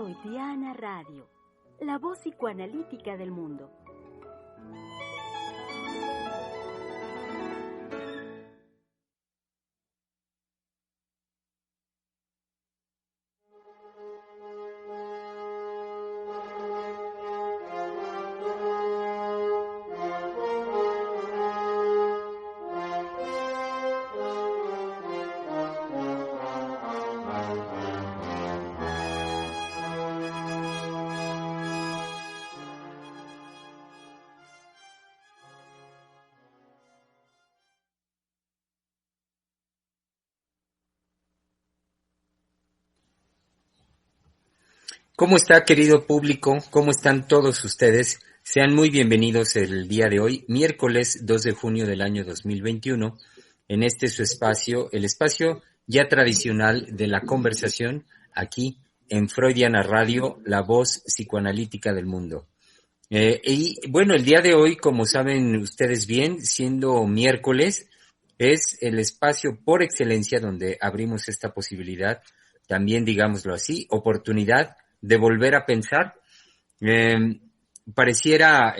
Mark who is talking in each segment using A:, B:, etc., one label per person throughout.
A: Freudiana Radio, la voz psicoanalítica del mundo.
B: ¿Cómo está, querido público? ¿Cómo están todos ustedes? Sean muy bienvenidos el día de hoy, miércoles 2 de junio del año 2021, en este su espacio, el espacio ya tradicional de la conversación, aquí en Freudiana Radio, la voz psicoanalítica del mundo. Y bueno, el día de hoy, como saben ustedes bien, siendo miércoles, es el espacio por excelencia donde abrimos esta posibilidad, también digámoslo así, oportunidad de volver a pensar. Pareciera,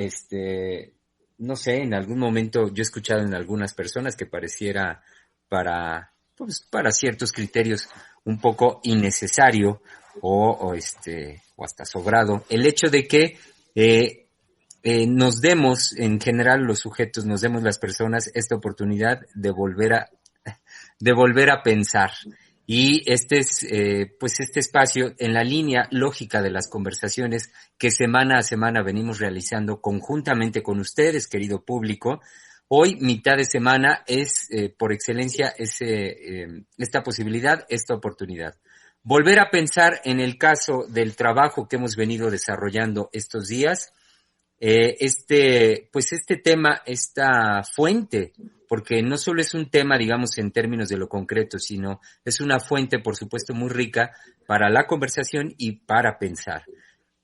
B: no sé, en algún momento yo he escuchado en algunas personas que pareciera para ciertos criterios un poco innecesario o hasta sobrado el hecho de que nos demos, en general los sujetos, nos demos las personas esta oportunidad de volver a pensar. Y este es, este espacio en la línea lógica de las conversaciones que semana a semana venimos realizando conjuntamente con ustedes, querido público. Hoy, mitad de semana, es por excelencia esta posibilidad, esta oportunidad. Volver a pensar en el caso del trabajo que hemos venido desarrollando estos días, este tema, esta fuente, porque no solo es un tema, digamos, en términos de lo concreto, sino es una fuente, por supuesto, muy rica para la conversación y para pensar.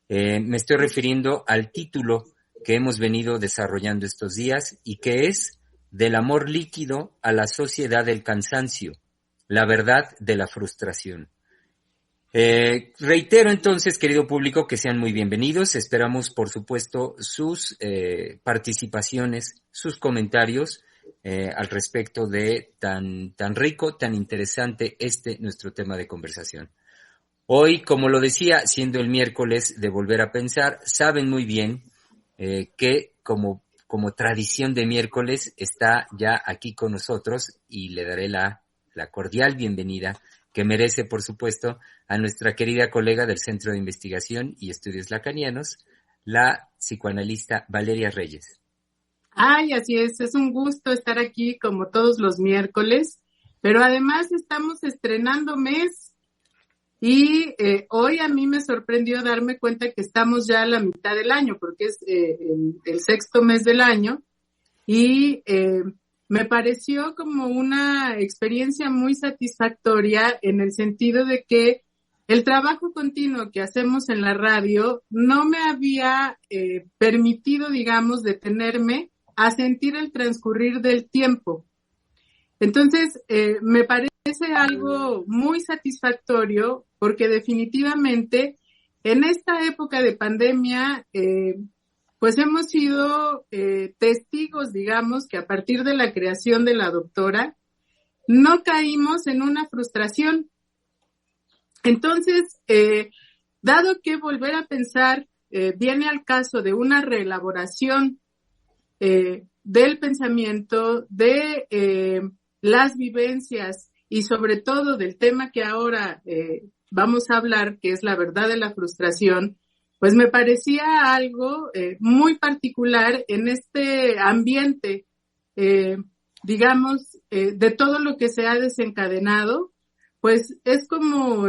B: Me estoy refiriendo al título que hemos venido desarrollando estos días y que es Del amor líquido a la sociedad del cansancio, la verdad de la frustración. Reitero entonces, querido público, que sean muy bienvenidos. Esperamos, por supuesto, sus participaciones, sus comentarios al respecto de tan rico, tan interesante nuestro tema de conversación. Hoy, como lo decía, siendo el miércoles de volver a pensar, saben muy bien que como tradición de miércoles está ya aquí con nosotros y le daré la cordial bienvenida que merece, por supuesto, a nuestra querida colega del Centro de Investigación y Estudios Lacanianos, la psicoanalista Valeria Reyes.
C: Ay, así es un gusto estar aquí como todos los miércoles, pero además estamos estrenando mes y hoy a mí me sorprendió darme cuenta que estamos ya a la mitad del año, porque es el sexto mes del año y me pareció como una experiencia muy satisfactoria en el sentido de que el trabajo continuo que hacemos en la radio no me había permitido, digamos, detenerme a sentir el transcurrir del tiempo. Entonces, me parece algo muy satisfactorio porque definitivamente en esta época de pandemia, pues hemos sido testigos, digamos, que a partir de la creación de la doctora, no caímos en una frustración. Entonces, dado que volver a pensar viene al caso de una reelaboración del pensamiento, de las vivencias y sobre todo del tema que ahora vamos a hablar, que es la verdad de la frustración, pues me parecía algo muy particular en este ambiente, digamos, de todo lo que se ha desencadenado, pues es como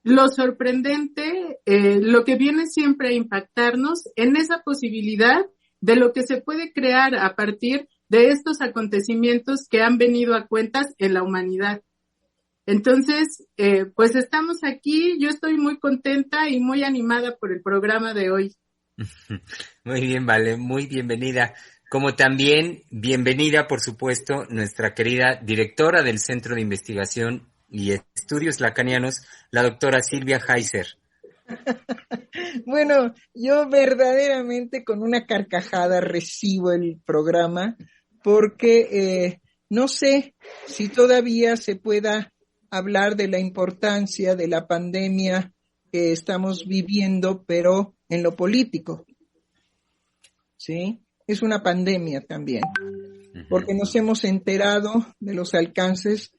C: lo sorprendente, lo que viene siempre a impactarnos en esa posibilidad de lo que se puede crear a partir de estos acontecimientos que han venido a cuentas en la humanidad. Entonces, pues estamos aquí, yo estoy muy contenta y muy animada por el programa de hoy.
B: Muy bien, Vale, muy bienvenida. Como también bienvenida, por supuesto, nuestra querida directora del Centro de Investigación y Estudios Lacanianos, la doctora Silvia Heiser.
D: Bueno, yo verdaderamente con una carcajada recibo el programa porque no sé si todavía se pueda hablar de la importancia de la pandemia que estamos viviendo, pero en lo político, ¿sí? Es una pandemia también, porque nos hemos enterado de los alcances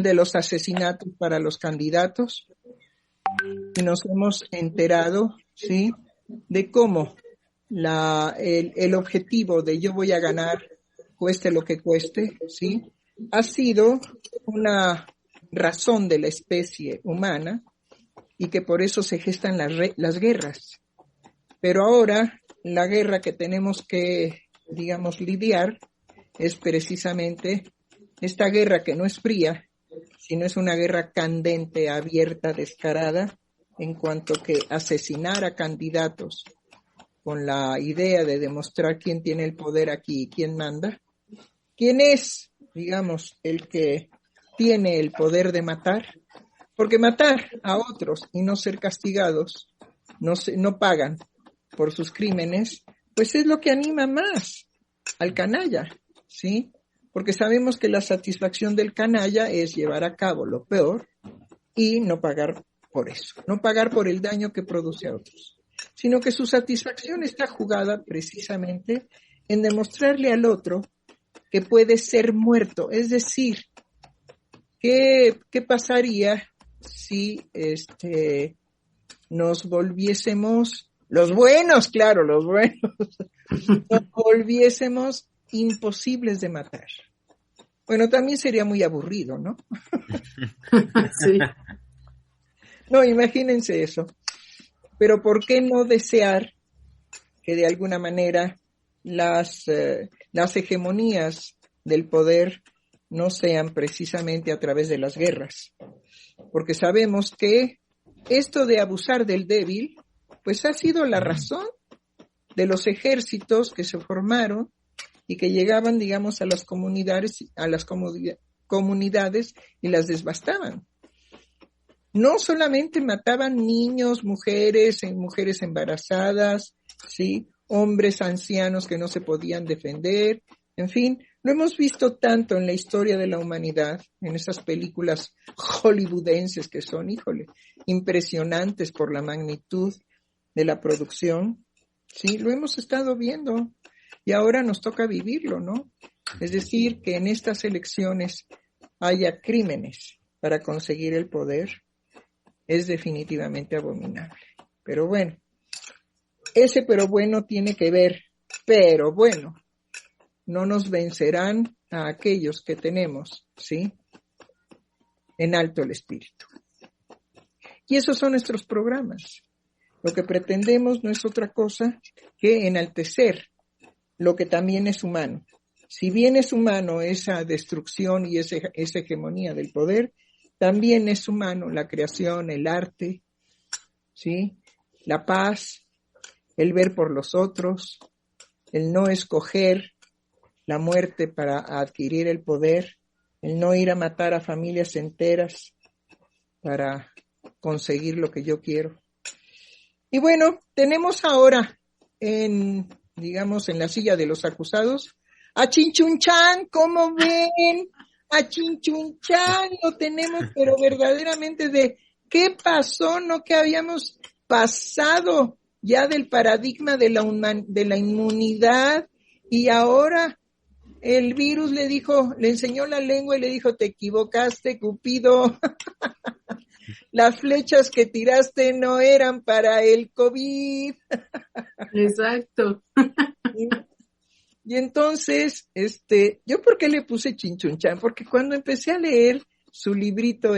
D: de los asesinatos para los candidatos y nos hemos enterado, ¿sí?, de cómo el objetivo de yo voy a ganar, cueste lo que cueste, ¿sí?, ha sido una razón de la especie humana y que por eso se gestan las guerras. Pero ahora la guerra que tenemos que, digamos, lidiar es precisamente esta guerra que no es fría, sino es una guerra candente, abierta, descarada, en cuanto que asesinar a candidatos con la idea de demostrar quién tiene el poder aquí y quién manda, quién es, digamos, el que tiene el poder de matar, porque matar a otros y no ser castigados, no pagan por sus crímenes, pues es lo que anima más al canalla, ¿sí? Porque sabemos que la satisfacción del canalla es llevar a cabo lo peor y no pagar por eso, no pagar por el daño que produce a otros, sino que su satisfacción está jugada precisamente en demostrarle al otro que puede ser muerto. Es decir, ¿qué pasaría si nos volviésemos, los buenos, claro, los buenos, nos volviésemos imposibles de matar? Bueno, también sería muy aburrido, ¿no?
C: Sí.
D: No, imagínense eso. Pero ¿por qué no desear que de alguna manera las hegemonías del poder no sean precisamente a través de las guerras? Porque sabemos que esto de abusar del débil, pues ha sido la razón de los ejércitos que se formaron y que llegaban, digamos, a las comunidades y las devastaban. No solamente mataban niños, mujeres embarazadas, ¿sí?, hombres ancianos que no se podían defender, en fin, lo hemos visto tanto en la historia de la humanidad, en esas películas hollywoodenses que son, híjole, impresionantes por la magnitud de la producción, ¿sí? Lo hemos estado viendo y ahora nos toca vivirlo, ¿no? Es decir, que en estas elecciones haya crímenes para conseguir el poder es definitivamente abominable. Pero bueno, ese pero bueno tiene que ver, pero bueno, no nos vencerán a aquellos que tenemos, ¿sí?, en alto el espíritu. Y esos son nuestros programas. Lo que pretendemos no es otra cosa que enaltecer lo que también es humano. Si bien es humano esa destrucción y esa hegemonía del poder, también es humano la creación, el arte, ¿sí?, la paz, el ver por los otros, el no escoger la muerte para adquirir el poder, el no ir a matar a familias enteras para conseguir lo que yo quiero. Y bueno, tenemos ahora digamos, en la silla de los acusados a Chinchunchan. ¿Cómo ven? A Chinchunchan lo tenemos, pero verdaderamente de ¿qué pasó? ¿No que habíamos pasado ya del paradigma de la inmunidad y ahora el virus le enseñó la lengua y le dijo, te equivocaste, Cupido? Las flechas que tiraste no eran para el COVID.
C: Exacto.
D: Y entonces, ¿yo por qué le puse Chinchunchan? Porque cuando empecé a leer su librito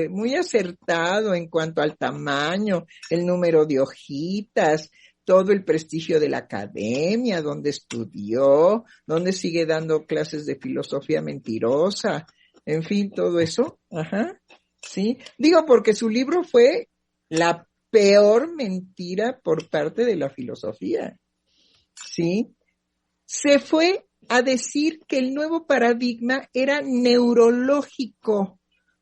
D: muy acertado en cuanto al tamaño, el número de hojitas, todo el prestigio de la academia, donde estudió, donde sigue dando clases de filosofía mentirosa, en fin, todo eso, ajá, sí. Digo, porque su libro fue la peor mentira por parte de la filosofía, ¿sí? Se fue a decir que el nuevo paradigma era neurológico,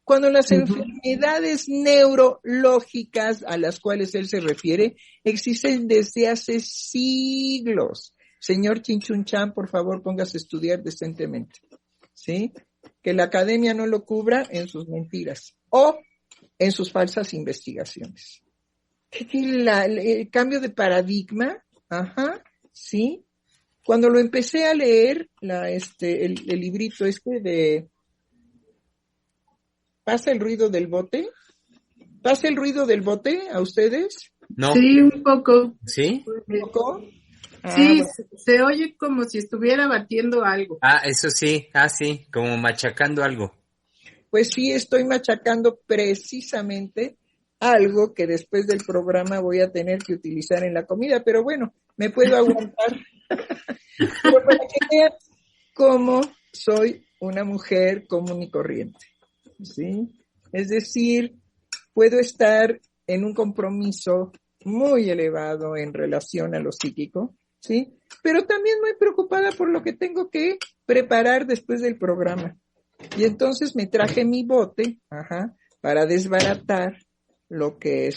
D: cuando las
C: Ujú.
D: enfermedades neurológicas a las cuales él se refiere existen desde hace siglos. Señor Chinchunchan, por favor, póngase a estudiar decentemente, ¿sí? Que la academia no lo cubra en sus mentiras o en sus falsas investigaciones. El cambio de paradigma, ¿sí? Cuando lo empecé a leer, el librito de ¿Pasa el ruido del bote? ¿Pasa el ruido del bote a ustedes?
B: No.
C: Sí, un poco.
B: ¿Sí?
D: ¿Un poco?
C: Sí,
D: Bueno.
C: se oye como si estuviera batiendo algo.
B: Eso sí. Sí, como machacando algo.
D: Pues sí, estoy machacando precisamente algo que después del programa voy a tener que utilizar en la comida, pero bueno, me puedo aguantar. Pero para que vean cómo soy una mujer común y corriente, ¿sí? Es decir, puedo estar en un compromiso muy elevado en relación a lo psíquico, ¿sí? Pero también muy preocupada por lo que tengo que preparar después del programa. Y entonces me traje mi bote, para desbaratar lo que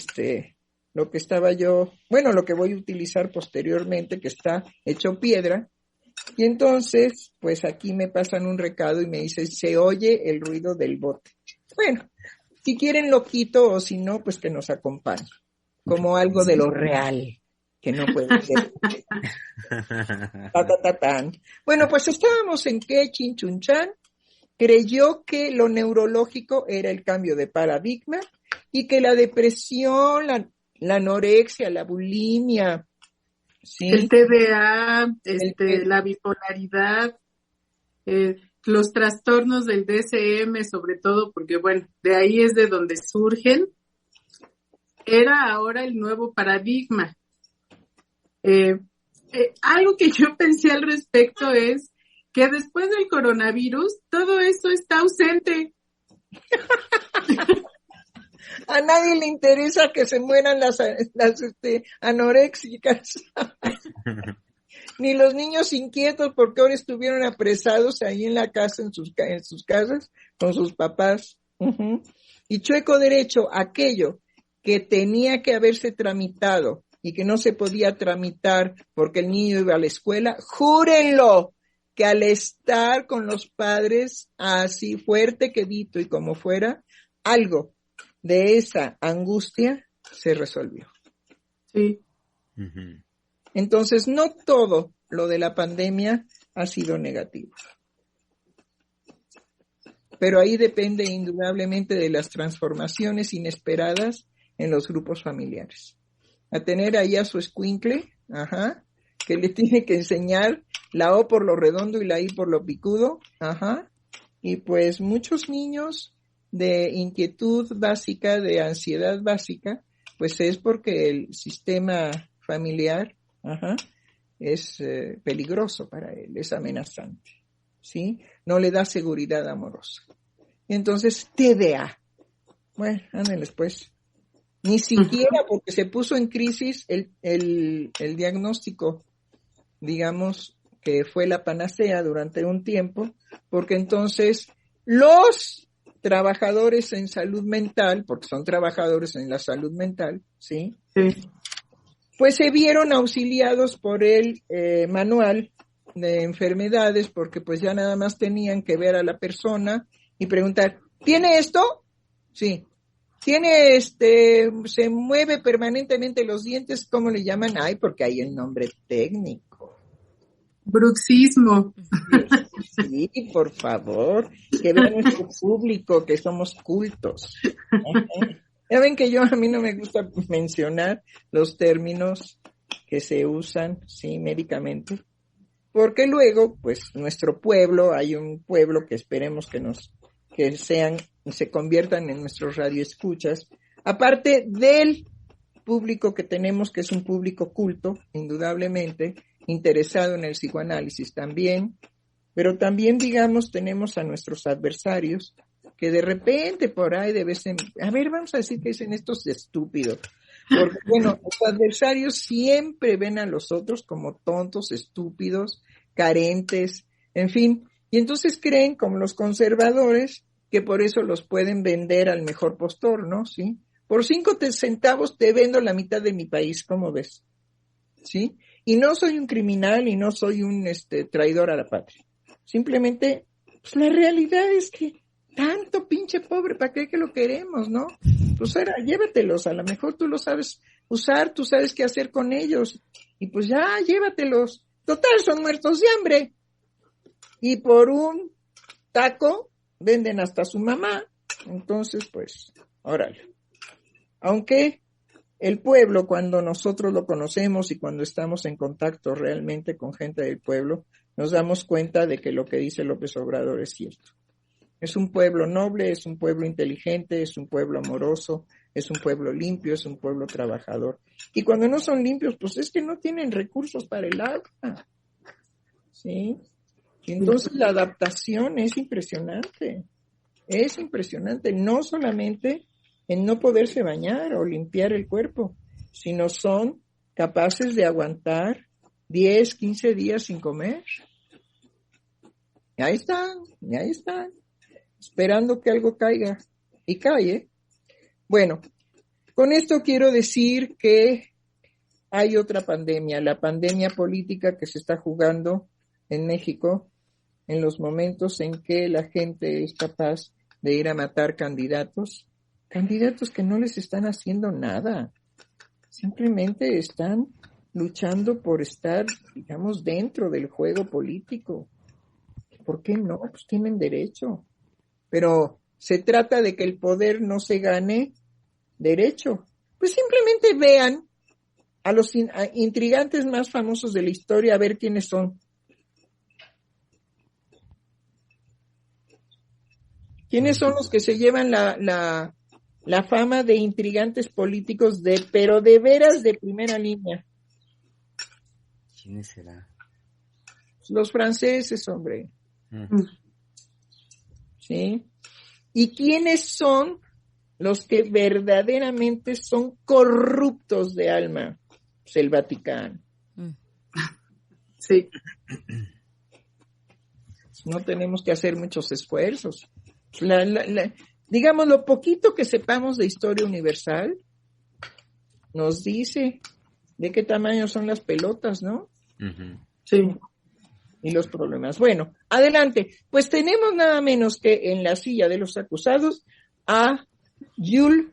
D: estaba yo, bueno, lo que voy a utilizar posteriormente, que está hecho piedra. Y entonces, pues aquí me pasan un recado y me dicen, se oye el ruido del bote. Bueno, si quieren lo quito o si no, pues que nos acompañe, como algo de lo real, que no puede ser. Bueno, pues estábamos en que Chinchunchan creyó que lo neurológico era el cambio de paradigma y que la depresión, la anorexia, la bulimia, ¿sí?
C: El TDA, la bipolaridad, los trastornos del DSM, sobre todo, porque bueno, de ahí es de donde surgen, era ahora el nuevo paradigma. Algo que yo pensé al respecto es que después del coronavirus, todo eso está ausente.
D: A nadie le interesa que se mueran las anoréxicas. Ni los niños inquietos porque ahora estuvieron apresados ahí en la casa, en sus casas, con sus papás. Y chueco derecho, aquello que tenía que haberse tramitado y que no se podía tramitar porque el niño iba a la escuela, júrenlo que al estar con los padres así fuerte, quedito y como fuera, algo de esa angustia se resolvió.
C: Sí.
D: Entonces, no todo lo de la pandemia ha sido negativo. Pero ahí depende indudablemente de las transformaciones inesperadas en los grupos familiares. A tener ahí a su escuincle, que le tiene que enseñar la O por lo redondo y la I por lo picudo, y pues muchos niños de inquietud básica, de ansiedad básica, pues es porque el sistema familiar, es peligroso para él, es amenazante, ¿sí? No le da seguridad amorosa. Entonces, TDA. Bueno, ándenles pues. Ni siquiera porque se puso en crisis el diagnóstico, digamos, que fue la panacea durante un tiempo, porque entonces los trabajadores en salud mental, porque son trabajadores en la salud mental, ¿sí?
C: Sí.
D: Pues se vieron auxiliados por el manual de enfermedades, porque pues ya nada más tenían que ver a la persona y preguntar, ¿tiene esto? Sí. ¿Tiene se mueve permanentemente los dientes? ¿Cómo le llaman? Ay, porque hay el nombre técnico.
C: Bruxismo.
D: Sí, por favor, que vea nuestro público que somos cultos. Ya ven que a mí no me gusta mencionar los términos que se usan, sí, médicamente, porque luego, pues, nuestro pueblo, hay un pueblo que esperemos que se conviertan en nuestros radioescuchas, aparte del público que tenemos, que es un público culto, indudablemente, interesado en el psicoanálisis también, pero también, digamos, tenemos a nuestros adversarios, que de repente por ahí vamos a decir que dicen estos estúpidos, porque bueno, los adversarios siempre ven a los otros como tontos, estúpidos, carentes, en fin, y entonces creen, como los conservadores, que por eso los pueden vender al mejor postor, ¿no? ¿Sí? Por 5 centavos te vendo la mitad de mi país, ¿cómo ves? ¿Sí? Y no soy un criminal y no soy un traidor a la patria. Simplemente, pues la realidad es que tanto pinche pobre, ¿para qué que lo queremos, no? Pues ahora, llévatelos, a lo mejor tú lo sabes usar, tú sabes qué hacer con ellos. Y pues ya, llévatelos. Total, son muertos de hambre. Y por un taco venden hasta a su mamá. Entonces, pues, órale. Aunque el pueblo, cuando nosotros lo conocemos y cuando estamos en contacto realmente con gente del pueblo, nos damos cuenta de que lo que dice López Obrador es cierto. Es un pueblo noble, es un pueblo inteligente, es un pueblo amoroso, es un pueblo limpio, es un pueblo trabajador. Y cuando no son limpios, pues es que no tienen recursos para el agua. ¿Sí? Y entonces la adaptación es impresionante. Es impresionante. No solamente en no poderse bañar o limpiar el cuerpo, sino son capaces de aguantar 10, 15 días sin comer. Y ahí están, esperando que algo caiga. Y cae. Bueno, con esto quiero decir que hay otra pandemia, la pandemia política que se está jugando en México en los momentos en que la gente es capaz de ir a matar candidatos que no les están haciendo nada, simplemente están luchando por estar, digamos, dentro del juego político. ¿Por qué no? Pues tienen derecho. Pero se trata de que el poder no se gane derecho. Pues simplemente vean a los intrigantes más famosos de la historia, a ver quiénes son. ¿Quiénes son los que se llevan la fama de intrigantes políticos pero de veras de primera línea?
B: ¿Quiénes será?
D: Los franceses, hombre. ¿Sí? ¿Y quiénes son los que verdaderamente son corruptos de alma? Pues el Vaticano.
C: Sí.
D: No tenemos que hacer muchos esfuerzos. Digamos, lo poquito que sepamos de historia universal nos dice de qué tamaño son las pelotas, ¿no?
B: Uh-huh.
C: Sí.
D: Y los problemas. Bueno, adelante. Pues tenemos nada menos que en la silla de los acusados a Liu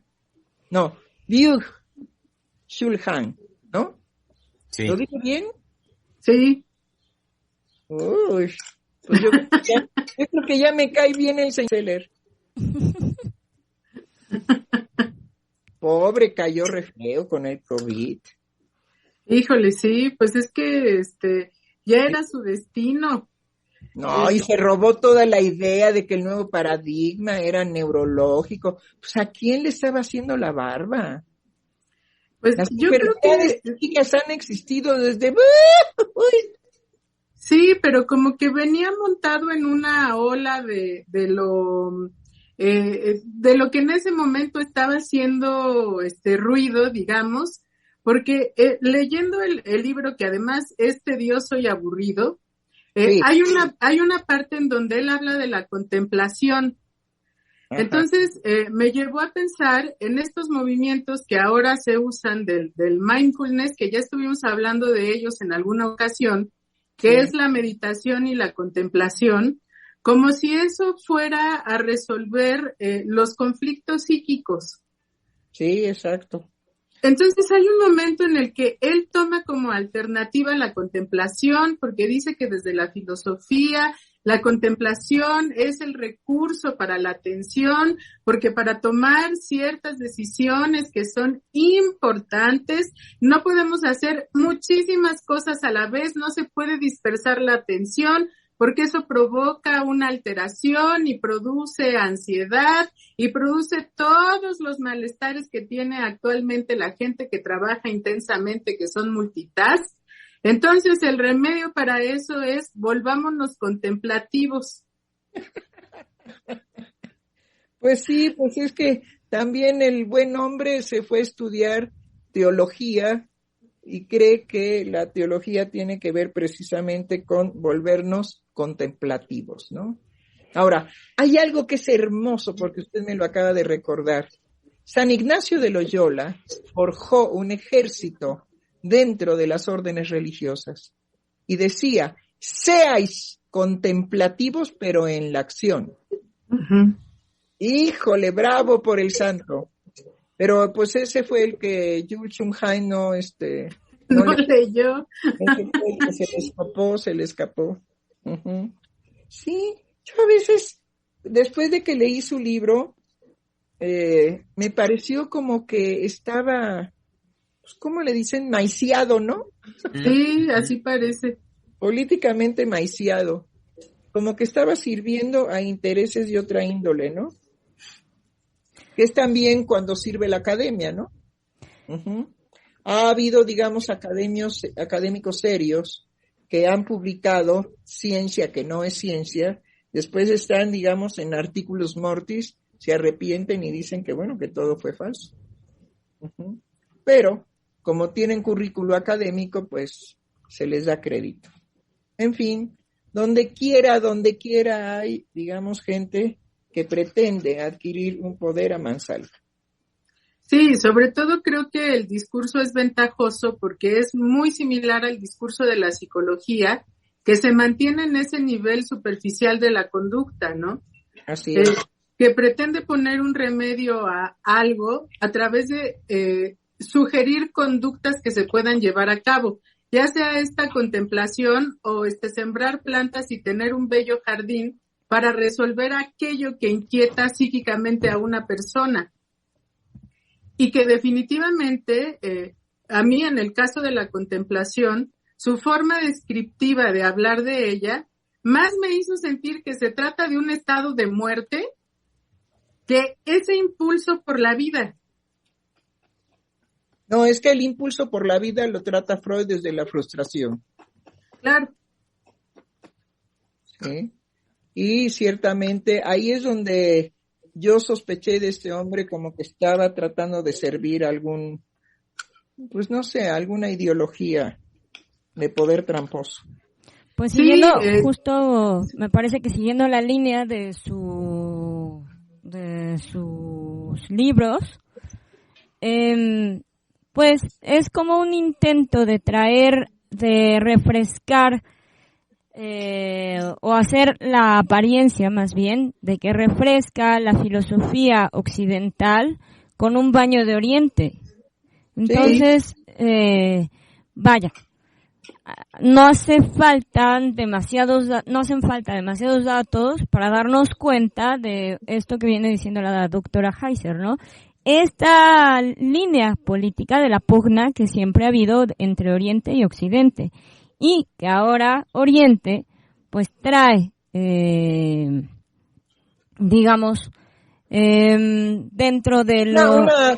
D: Shulhan, ¿no?
B: Sí.
D: ¿Lo dije bien?
C: Sí.
D: Uy, pues yo creo que ya me cae bien el señor. Pobre, cayó re feo con el COVID.
C: Híjole, sí, pues es que ya era su destino.
D: No, y se robó toda la idea de que el nuevo paradigma era neurológico. Pues ¿a quién le estaba haciendo la barba?
C: Pues
D: las
C: yo creo que
D: psíquicas han existido desde...
C: Sí, pero como que venía montado en una ola de lo que en ese momento estaba haciendo ruido, digamos, porque leyendo el libro, que además es tedioso y aburrido,
D: Sí.
C: hay una parte en donde él habla de la contemplación.
D: Ajá.
C: Entonces, me llevó a pensar en estos movimientos que ahora se usan del mindfulness, que ya estuvimos hablando de ellos en alguna ocasión, que
D: Sí.
C: es la meditación y la contemplación, como si eso fuera a resolver los conflictos psíquicos.
D: Sí, exacto.
C: Entonces hay un momento en el que él toma como alternativa la contemplación, porque dice que desde la filosofía la contemplación es el recurso para la atención, porque para tomar ciertas decisiones que son importantes, no podemos hacer muchísimas cosas a la vez, no se puede dispersar la atención, porque eso provoca una alteración y produce ansiedad y produce todos los malestares que tiene actualmente la gente que trabaja intensamente, que son multitask. Entonces, el remedio para eso es volvámonos contemplativos.
D: Pues sí, pues es que también el buen hombre se fue a estudiar teología y cree que la teología tiene que ver precisamente con volvernos contemplativos, ¿no? Ahora, hay algo que es hermoso porque usted me lo acaba de recordar. San Ignacio de Loyola forjó un ejército dentro de las órdenes religiosas y decía, seáis contemplativos pero en la acción.
C: Ujú.
D: Híjole, bravo por el santo. Pero pues ese fue el que Jules Chung-Hai no
C: No leyó.
D: ese fue el que se le escapó. Ujú. Sí, yo a veces, después de que leí su libro, me pareció como que estaba, pues, ¿cómo le dicen? Maiciado, ¿no?
C: Sí, así parece.
D: Políticamente maiciado. Como que estaba sirviendo a intereses de otra índole, ¿no? Que es también cuando sirve la academia, ¿no? Ujú. Ha habido, digamos, académicos serios que han publicado ciencia que no es ciencia, después están, digamos, en artículos mortis, se arrepienten y dicen que, bueno, que todo fue falso. Ujú. Pero, como tienen currículo académico, pues se les da crédito. En fin, donde quiera hay, digamos, gente que pretende adquirir un poder a mansalva.
C: Sí, sobre todo creo que el discurso es ventajoso porque es muy similar al discurso de la psicología, que se mantiene en ese nivel superficial de la conducta, ¿no?
D: Así es.
C: Que pretende poner un remedio a algo a través de sugerir conductas que se puedan llevar a cabo, ya sea esta contemplación o sembrar plantas y tener un bello jardín para resolver aquello que inquieta psíquicamente a una persona. Y que definitivamente, a mí en el caso de la contemplación, su forma descriptiva de hablar de ella, más me hizo sentir que se trata de un estado de muerte que ese impulso por la vida.
D: No, es que el impulso por la vida lo trata Freud desde la frustración.
C: Claro.
D: ¿Sí? Y ciertamente ahí es donde yo sospeché de este hombre como que estaba tratando de servir algún, pues no sé, alguna ideología de poder tramposo.
E: Pues siguiendo, justo, me parece que siguiendo la línea de sus libros, pues es como un intento de traer, de refrescar, o hacer la apariencia más bien de que refresca la filosofía occidental con un baño de Oriente. Entonces, vaya, no hacen falta demasiados datos para darnos cuenta de esto que viene diciendo la doctora Heiser, ¿no? Esta línea política de la pugna que siempre ha habido entre Oriente y Occidente. Y que ahora Oriente, pues trae, digamos, dentro de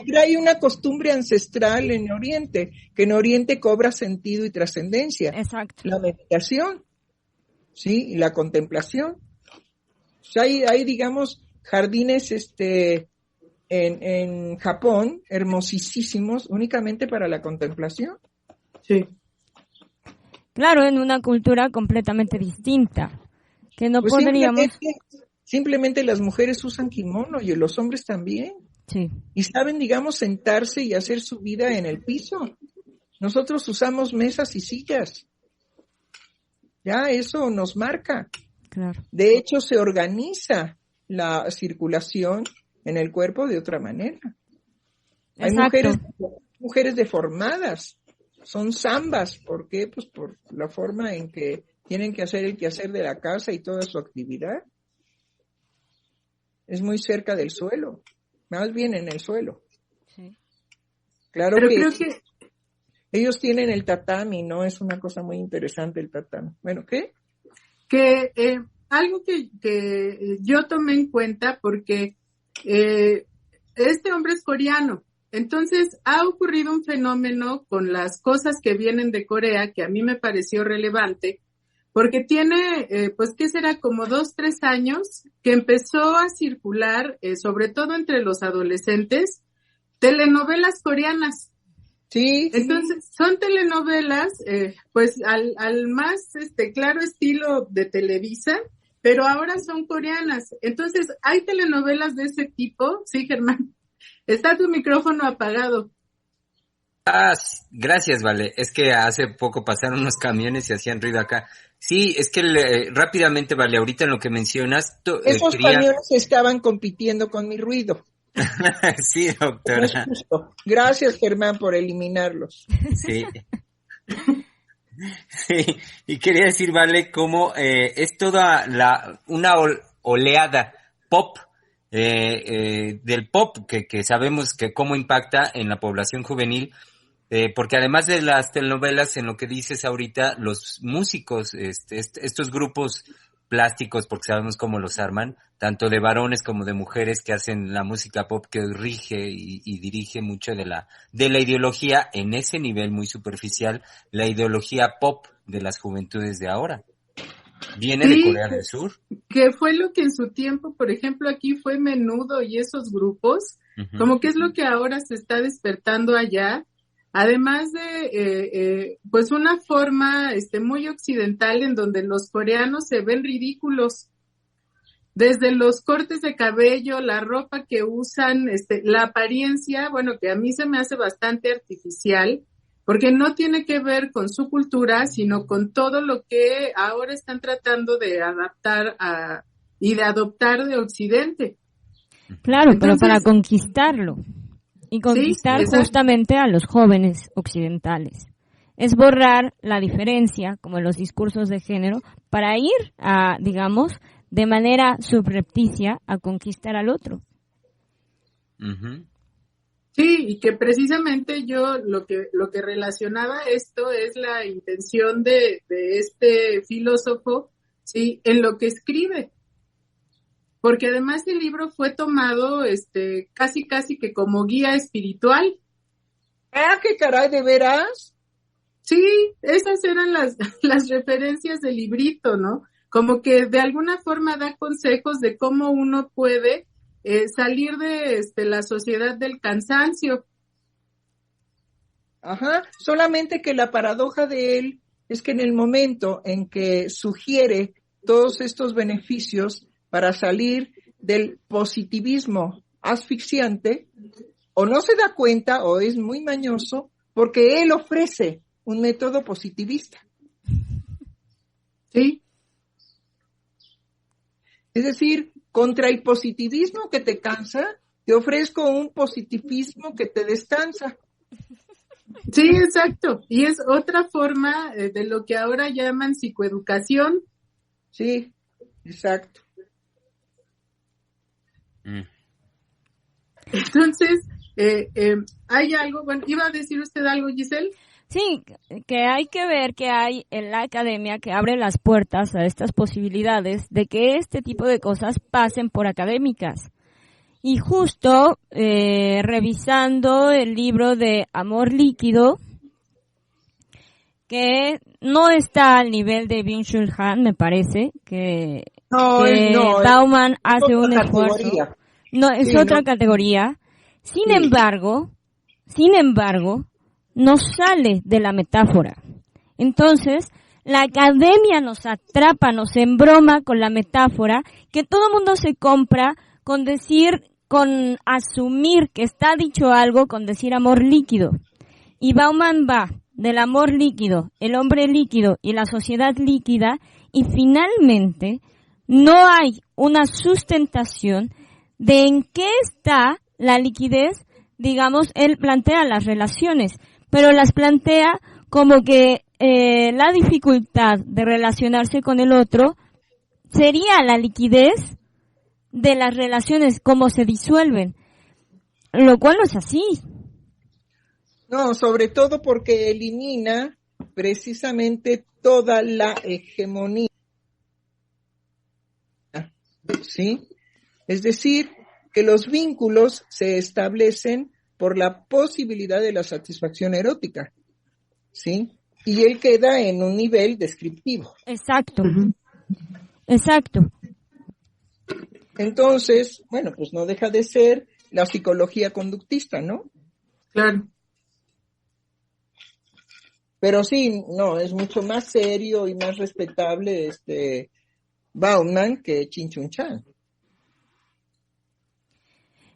D: trae una costumbre ancestral en Oriente, que en Oriente cobra sentido y trascendencia.
E: Exacto.
D: La meditación, ¿sí? Y la contemplación. O sea, hay, digamos, jardines, en Japón, hermosísimos, únicamente para la contemplación.
C: Sí.
E: Claro, en una cultura completamente distinta, que no
D: pues
E: podríamos...
D: Simplemente las mujeres usan kimono y los hombres también.
E: Sí.
D: Y saben, digamos, sentarse y hacer su vida en el piso. Nosotros usamos mesas y sillas. Ya eso nos marca.
E: Claro.
D: De hecho, se organiza la circulación en el cuerpo de otra manera. Hay mujeres deformadas. Son zambas. ¿Por qué? Pues por la forma en que tienen que hacer el quehacer de la casa y toda su actividad. Es muy cerca del suelo, más bien en el suelo. Sí. Claro. Pero creo que ellos tienen el tatami, ¿no? Es una cosa muy interesante el tatami. Bueno, ¿qué?
C: Que algo que yo tomé en cuenta porque este hombre es coreano. Entonces, ha ocurrido un fenómeno con las cosas que vienen de Corea que a mí me pareció relevante, porque tiene, pues, ¿qué será? Como 2-3 años que empezó a circular, sobre todo entre los adolescentes, telenovelas coreanas.
D: Sí.
C: Entonces, son telenovelas, pues, al más, claro estilo de Televisa, pero ahora son coreanas. Entonces, ¿hay telenovelas de ese tipo? Sí, Germán. Está tu micrófono apagado.
B: Gracias, Vale. Es que hace poco pasaron unos camiones y hacían ruido acá. Sí, es que rápidamente, Vale, ahorita en lo que mencionas,
D: Esos camiones estaban compitiendo con mi ruido.
B: Sí, doctora.
D: No es justo. Gracias, Germán, por eliminarlos.
B: Sí. Sí, y quería decir, Vale, cómo es toda una oleada pop, del pop que sabemos que cómo impacta en la población juvenil, porque además de las telenovelas, en lo que dices ahorita, los músicos, estos grupos plásticos, porque sabemos cómo los arman, tanto de varones como de mujeres que hacen la música pop que rige y dirige mucho de la ideología en ese nivel muy superficial, la ideología pop de las juventudes de ahora. Viene de Corea del Sur.
C: Que fue lo que en su tiempo, por ejemplo, aquí fue Menudo y esos grupos, como que es lo que ahora se está despertando allá. Además de, pues una forma muy occidental en donde los coreanos se ven ridículos, desde los cortes de cabello, la ropa que usan, la apariencia, bueno, que a mí se me hace bastante artificial, porque no tiene que ver con su cultura, sino con todo lo que ahora están tratando de adaptar y de adoptar de Occidente.
E: Claro, pero para conquistarlo. Y conquistar justamente a los jóvenes occidentales. Es borrar la diferencia, como en los discursos de género, para ir a, digamos, de manera subrepticia a conquistar al otro.
B: Uh-huh.
C: Sí, y que precisamente yo lo que relacionaba esto es la intención de este filósofo, sí, en lo que escribe. Porque además el libro fue tomado casi que como guía espiritual.
D: Ah, qué caray, ¿de veras?
C: Sí, esas eran las referencias del librito, ¿no? Como que de alguna forma da consejos de cómo uno puede salir de la sociedad del cansancio.
D: Ajá, solamente que la paradoja de él es que en el momento en que sugiere todos estos beneficios para salir del positivismo asfixiante, o no se da cuenta o es muy mañoso porque él ofrece un método positivista.
C: Sí.
D: Es decir, contra el positivismo que te cansa, te ofrezco un positivismo que te descansa.
C: Sí, exacto. Y es otra forma de lo que ahora llaman psicoeducación.
D: Sí, exacto.
C: Entonces, hay algo, bueno, ¿iba a decir usted algo, Giselle?
E: Sí, que hay que ver que hay en la academia que abre las puertas a estas posibilidades de que este tipo de cosas pasen por académicas. Y justo revisando el libro de Amor Líquido, que no está al nivel de Byung-Chul Han, me parece, que Bauman hace un esfuerzo. No, es otra categoría. Sin embargo, no sale de la metáfora. Entonces, la academia nos atrapa, nos embroma con la metáfora, que todo el mundo se compra con decir, con asumir que está dicho algo, con decir amor líquido. Y Bauman va del amor líquido, el hombre líquido y la sociedad líquida, y finalmente no hay una sustentación de en qué está la liquidez. Digamos, él plantea las relaciones, pero las plantea como que la dificultad de relacionarse con el otro sería la liquidez de las relaciones, cómo se disuelven, lo cual no es así.
D: No, sobre todo porque elimina precisamente toda la hegemonía, ¿sí? Es decir, que los vínculos se establecen por la posibilidad de la satisfacción erótica, ¿sí? Y él queda en un nivel descriptivo.
E: Exacto. Exacto.
D: Entonces, bueno, pues no deja de ser la psicología conductista, ¿no?
C: Claro.
D: Pero sí, no, es mucho más serio y más respetable Bauman que Chin Chun Chan.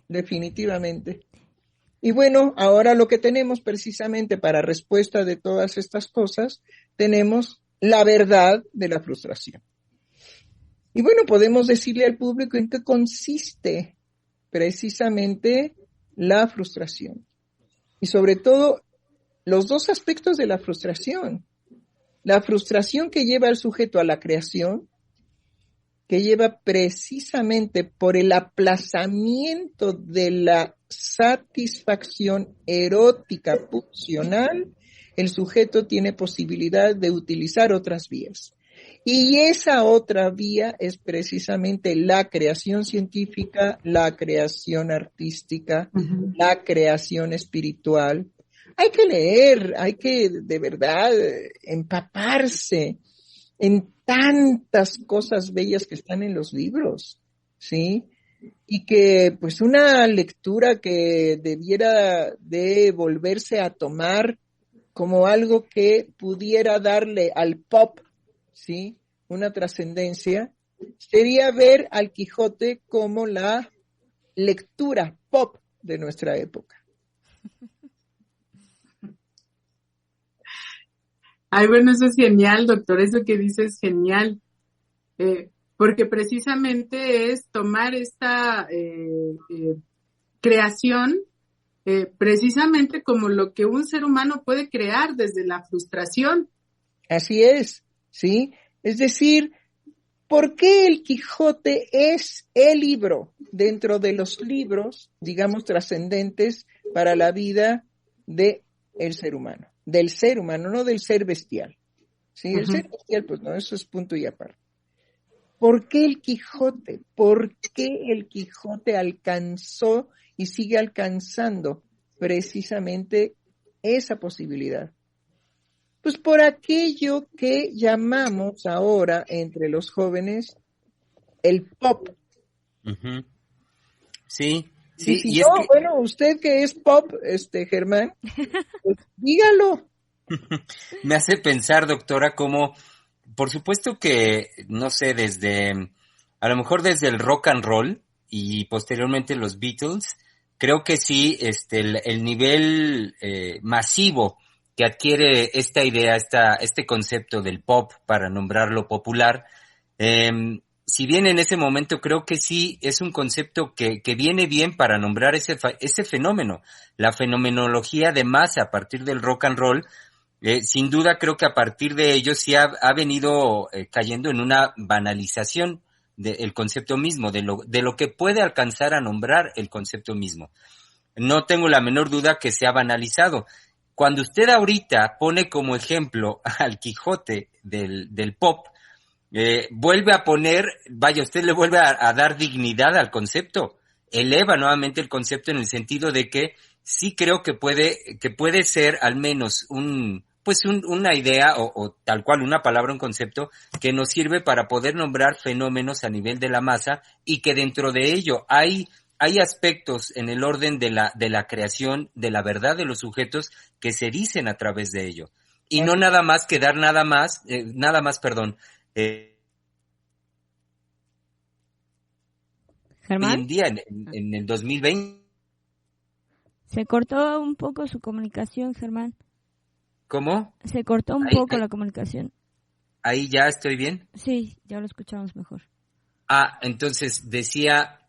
D: Definitivamente. Y bueno, ahora lo que tenemos precisamente para respuesta de todas estas cosas, tenemos la verdad de la frustración. Y bueno, podemos decirle al público en qué consiste precisamente la frustración. Y sobre todo, los dos aspectos de la frustración. La frustración que lleva al sujeto a la creación, que lleva precisamente por el aplazamiento de la satisfacción erótica pulsional, el sujeto tiene posibilidad de utilizar otras vías. Y esa otra vía es precisamente la creación científica, la creación artística, la creación espiritual. Hay que leer, hay que de verdad empaparse en tantas cosas bellas que están en los libros, ¿sí? Y que pues una lectura que debiera de volverse a tomar como algo que pudiera darle al pop, ¿sí?, una trascendencia, sería ver al Quijote como la lectura pop de nuestra época.
C: Ay, bueno, eso es genial, doctor, eso que dice es genial, porque precisamente es tomar esta creación precisamente como lo que un ser humano puede crear desde la frustración.
D: Así es, ¿sí? Es decir, ¿por qué el Quijote es el libro dentro de los libros, digamos, trascendentes para la vida del ser humano? Del ser humano, no del ser bestial. ¿Sí? El ser bestial, pues no, eso es punto y aparte. ¿Por qué el Quijote? ¿Por qué el Quijote alcanzó y sigue alcanzando precisamente esa posibilidad? Pues por aquello que llamamos ahora entre los jóvenes el pop.
B: Uh-huh. Sí, sí.
D: Y si
B: y
D: no,
B: es que...
D: bueno, usted que es pop, Germán, pues dígalo.
B: Me hace pensar, doctora, como, por supuesto que, no sé, a lo mejor desde el rock and roll y posteriormente los Beatles, creo que sí, el nivel masivo que adquiere esta idea, este concepto del pop, para nombrarlo popular, si bien en ese momento creo que sí es un concepto que viene bien para nombrar ese fenómeno, la fenomenología de masa a partir del rock and roll. Sin duda creo que a partir de ello sí ha venido cayendo en una banalización del concepto mismo, de lo que puede alcanzar a nombrar el concepto mismo. No tengo la menor duda que se ha banalizado. Cuando usted ahorita pone como ejemplo al Quijote del pop, vuelve a poner, vaya, usted le vuelve a dar dignidad al concepto, eleva nuevamente el concepto en el sentido de que sí creo que puede ser al menos una idea o tal cual una palabra, un concepto que nos sirve para poder nombrar fenómenos a nivel de la masa y que dentro de ello hay aspectos en el orden de la creación, de la verdad de los sujetos que se dicen a través de ello. Y no nada más quedar nada más,
E: ¿Germán?
B: Hoy en día, en el 2020.
E: Se cortó un poco su comunicación, Germán.
B: ¿Cómo?
E: Se cortó un poco la comunicación.
B: ¿Ahí ya estoy bien?
E: Sí, ya lo escuchamos mejor.
B: Entonces decía,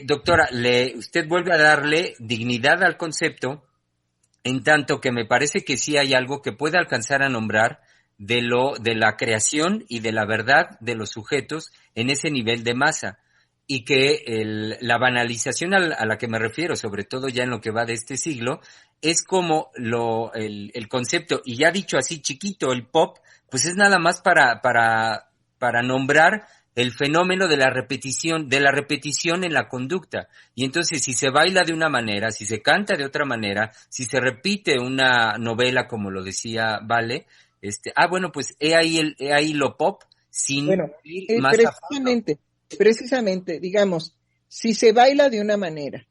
B: doctora, usted vuelve a darle dignidad al concepto, en tanto que me parece que sí hay algo que puede alcanzar a nombrar de la creación y de la verdad de los sujetos en ese nivel de masa. Y que la banalización a la que me refiero, sobre todo ya en lo que va de este siglo, es como el concepto, y ya dicho así chiquito, el pop, pues es nada más para nombrar el fenómeno de la repetición en la conducta. Y entonces si se baila de una manera, si se canta de otra manera, si se repite una novela como lo decía Vale, bueno, pues he ahí lo pop sin ir más
D: precisamente, digamos, si se baila de una manera,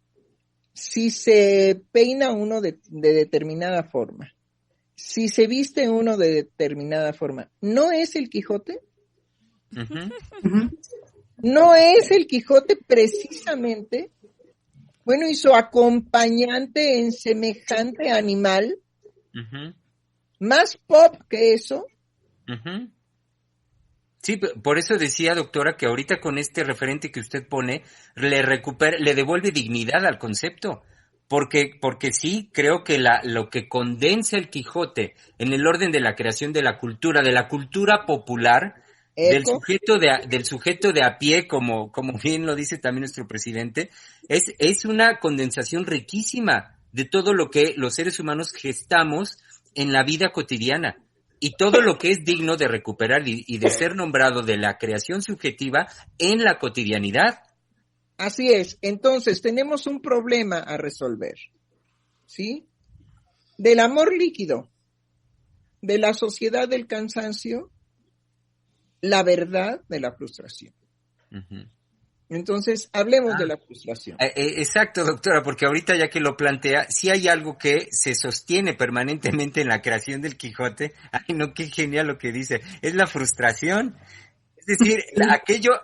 D: si se peina uno de determinada forma, si se viste uno de determinada forma, ¿no es el Quijote?
B: Ujú.
D: ¿No es el Quijote precisamente, bueno, y su acompañante en semejante animal,
B: Ujú.
D: más pop que eso?
B: Ujú. Sí, por eso decía, doctora, que ahorita con este referente que usted pone, le devuelve dignidad al concepto. Porque sí, creo que lo que condensa el Quijote en el orden de la creación de la cultura popular,
D: Eco.
B: del sujeto de a pie, como bien lo dice también nuestro presidente, es una condensación riquísima de todo lo que los seres humanos gestamos en la vida cotidiana. Y todo lo que es digno de recuperar y de ser nombrado de la creación subjetiva en la cotidianidad.
D: Así es. Entonces, tenemos un problema a resolver, ¿sí? Del amor líquido, de la sociedad del cansancio, la verdad de la frustración.
B: Uh-huh.
D: Entonces, hablemos de la frustración.
B: Exacto, doctora, porque ahorita ya que lo plantea, sí hay algo que se sostiene permanentemente en la creación del Quijote. Ay, no, qué genial lo que dice. Es la frustración. Es decir,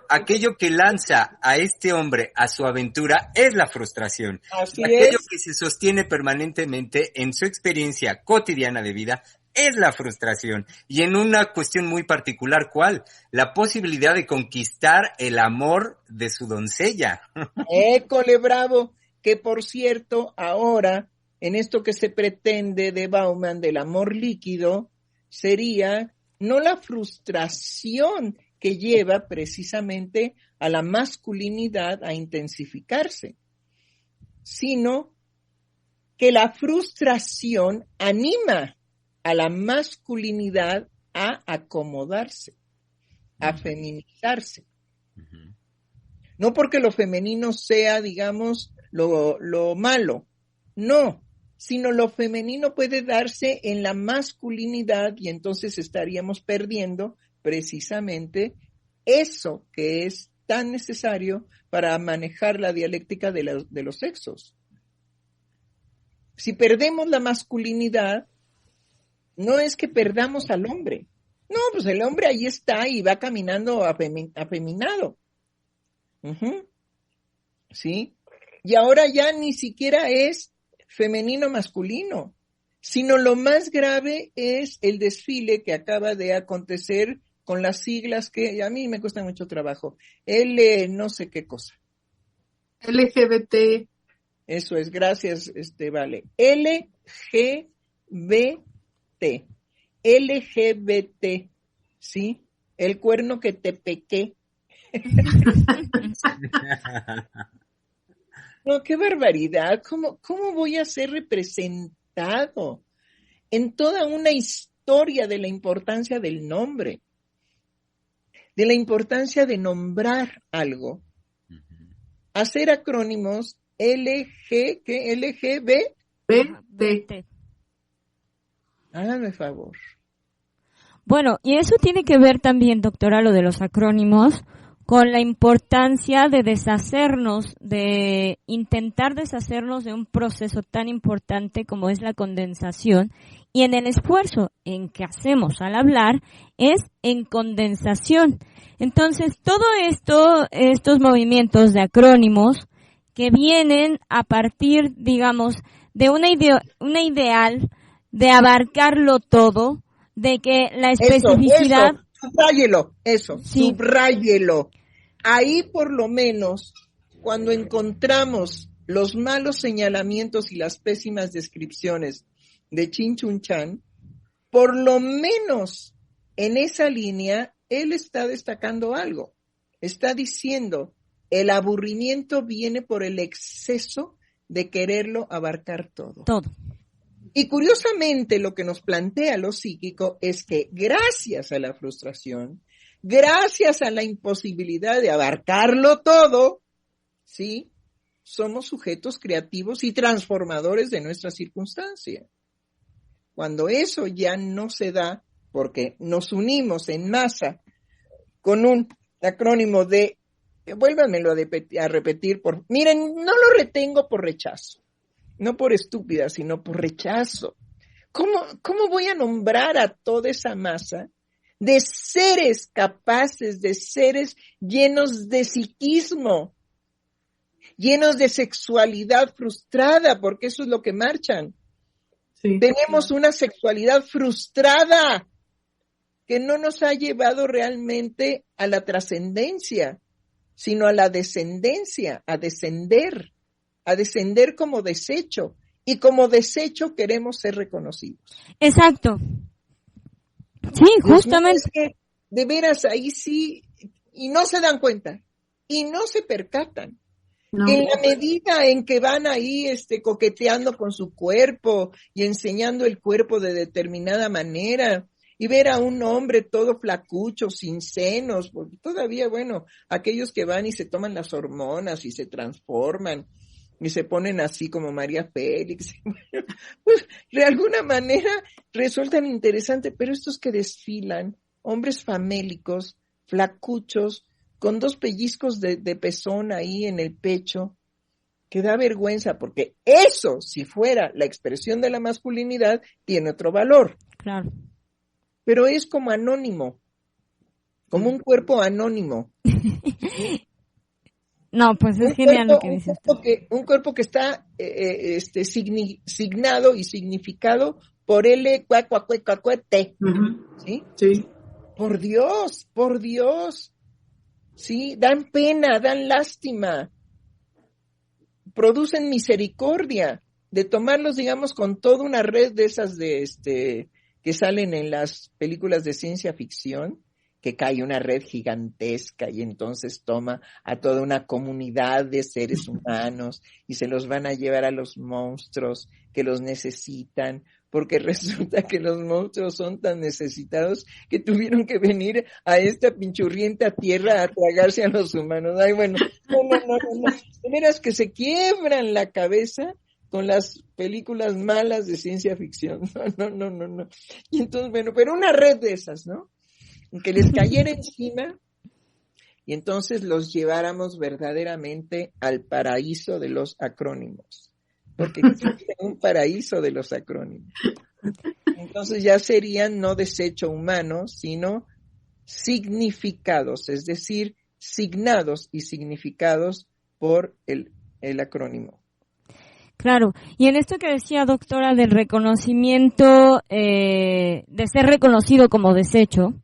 B: aquello que lanza a este hombre a su aventura es la frustración.
D: Así
B: Aquello
D: es.
B: que se sostiene permanentemente en su experiencia cotidiana de vida es la frustración. Y en una cuestión muy particular, ¿cuál? La posibilidad de conquistar el amor de su doncella.
D: École, bravo, que por cierto, ahora, en esto que se pretende de Bauman del amor líquido, sería no la frustración que lleva precisamente a la masculinidad a intensificarse, sino que la frustración anima a la masculinidad a acomodarse, a feminizarse. No porque lo femenino sea, digamos, lo malo, no, sino lo femenino puede darse en la masculinidad y entonces estaríamos perdiendo precisamente eso que es tan necesario para manejar la dialéctica de los sexos. Si perdemos la masculinidad, no es que perdamos al hombre. No, pues el hombre ahí está y va caminando afeminado. Uh-huh. ¿Sí? Y ahora ya ni siquiera es femenino masculino, sino lo más grave es el desfile que acaba de acontecer con las siglas que a mí me cuesta mucho trabajo. No sé qué cosa.
C: LGBT.
D: Eso es, gracias, Vale. LGBT, ¿sí? El cuerno que te pequé. No, qué barbaridad. ¿Cómo voy a ser representado en toda una historia de la importancia del nombre, de la importancia de nombrar algo? Hacer acrónimos LGB.
C: BT.
D: Háganme favor.
E: Bueno, y eso tiene que ver también, doctora, lo de los acrónimos, con la importancia de intentar deshacernos de un proceso tan importante como es la condensación, y en el esfuerzo en que hacemos al hablar es en condensación. Entonces, todo estos movimientos de acrónimos que vienen a partir, digamos, de una ideal de abarcarlo todo, de que la especificidad...
D: Subráyelo. Ahí por lo menos, cuando encontramos los malos señalamientos y las pésimas descripciones de Chin Chun Chan, por lo menos en esa línea, él está destacando algo. Está diciendo, el aburrimiento viene por el exceso de quererlo abarcar todo.
E: Todo.
D: Y curiosamente lo que nos plantea lo psíquico es que gracias a la frustración, gracias a la imposibilidad de abarcarlo todo, ¿sí? Somos sujetos creativos y transformadores de nuestra circunstancia. Cuando eso ya no se da, porque nos unimos en masa con un acrónimo de, vuélvanmelo a repetir, miren, no lo retengo por rechazo. No por estúpida, sino por rechazo. ¿Cómo voy a nombrar a toda esa masa de seres capaces, de seres llenos de psiquismo, llenos de sexualidad frustrada, porque eso es lo que marchan. Sí, tenemos una sexualidad frustrada que no nos ha llevado realmente a la trascendencia, sino a la descendencia, a descender como desecho. Y como desecho queremos ser reconocidos.
E: Exacto. Sí, justamente.
D: Es que, de veras, ahí sí, y no se dan cuenta, y no se percatan. No. En la medida en que van ahí coqueteando con su cuerpo y enseñando el cuerpo de determinada manera, y ver a un hombre todo flacucho, sin senos, porque todavía, bueno, aquellos que van y se toman las hormonas y se transforman, y se ponen así como María Félix, pues de alguna manera resultan interesantes, pero estos que desfilan, hombres famélicos, flacuchos, con 2 pellizcos de pezón ahí en el pecho, que da vergüenza, porque eso, si fuera la expresión de la masculinidad, tiene otro valor.
E: Claro.
D: Pero es como anónimo, como un cuerpo anónimo.
E: No, pues es genial lo que dices tú.
D: Un cuerpo que está signado y significado por L, T. ¿Sí?
C: Sí.
D: Por Dios. Sí, dan pena, dan lástima. Producen misericordia de tomarlos, digamos, con toda una red de esas que salen en las películas de ciencia ficción, que cae una red gigantesca y entonces toma a toda una comunidad de seres humanos y se los van a llevar a los monstruos que los necesitan, porque resulta que los monstruos son tan necesitados que tuvieron que venir a esta pinchurrienta tierra a tragarse a los humanos. Ay, bueno, no. De veras que se quiebran la cabeza con las películas malas de ciencia ficción. No. Y entonces, bueno, pero una red de esas, ¿no? Que les cayera encima y entonces los lleváramos verdaderamente al paraíso de los acrónimos, porque existe un paraíso de los acrónimos. Entonces ya serían no desecho humano, sino significados, es decir, signados y significados por el acrónimo.
E: Claro, y en esto que decía, doctora, del reconocimiento, de ser reconocido como desecho,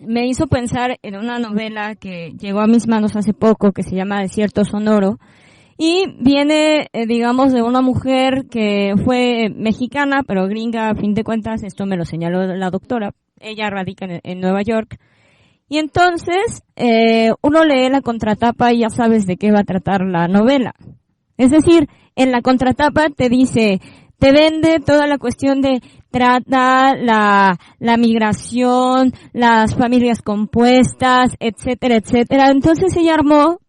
E: me hizo pensar en una novela que llegó a mis manos hace poco, que se llama Desierto Sonoro, y viene, digamos, de una mujer que fue mexicana, pero gringa, a fin de cuentas, esto me lo señaló la doctora, ella radica en Nueva York, y entonces uno lee la contratapa y ya sabes de qué va a tratar la novela. Es decir, en la contratapa te dice, te vende toda la cuestión de trata la migración, las familias compuestas, etcétera, etcétera. Entonces ella armó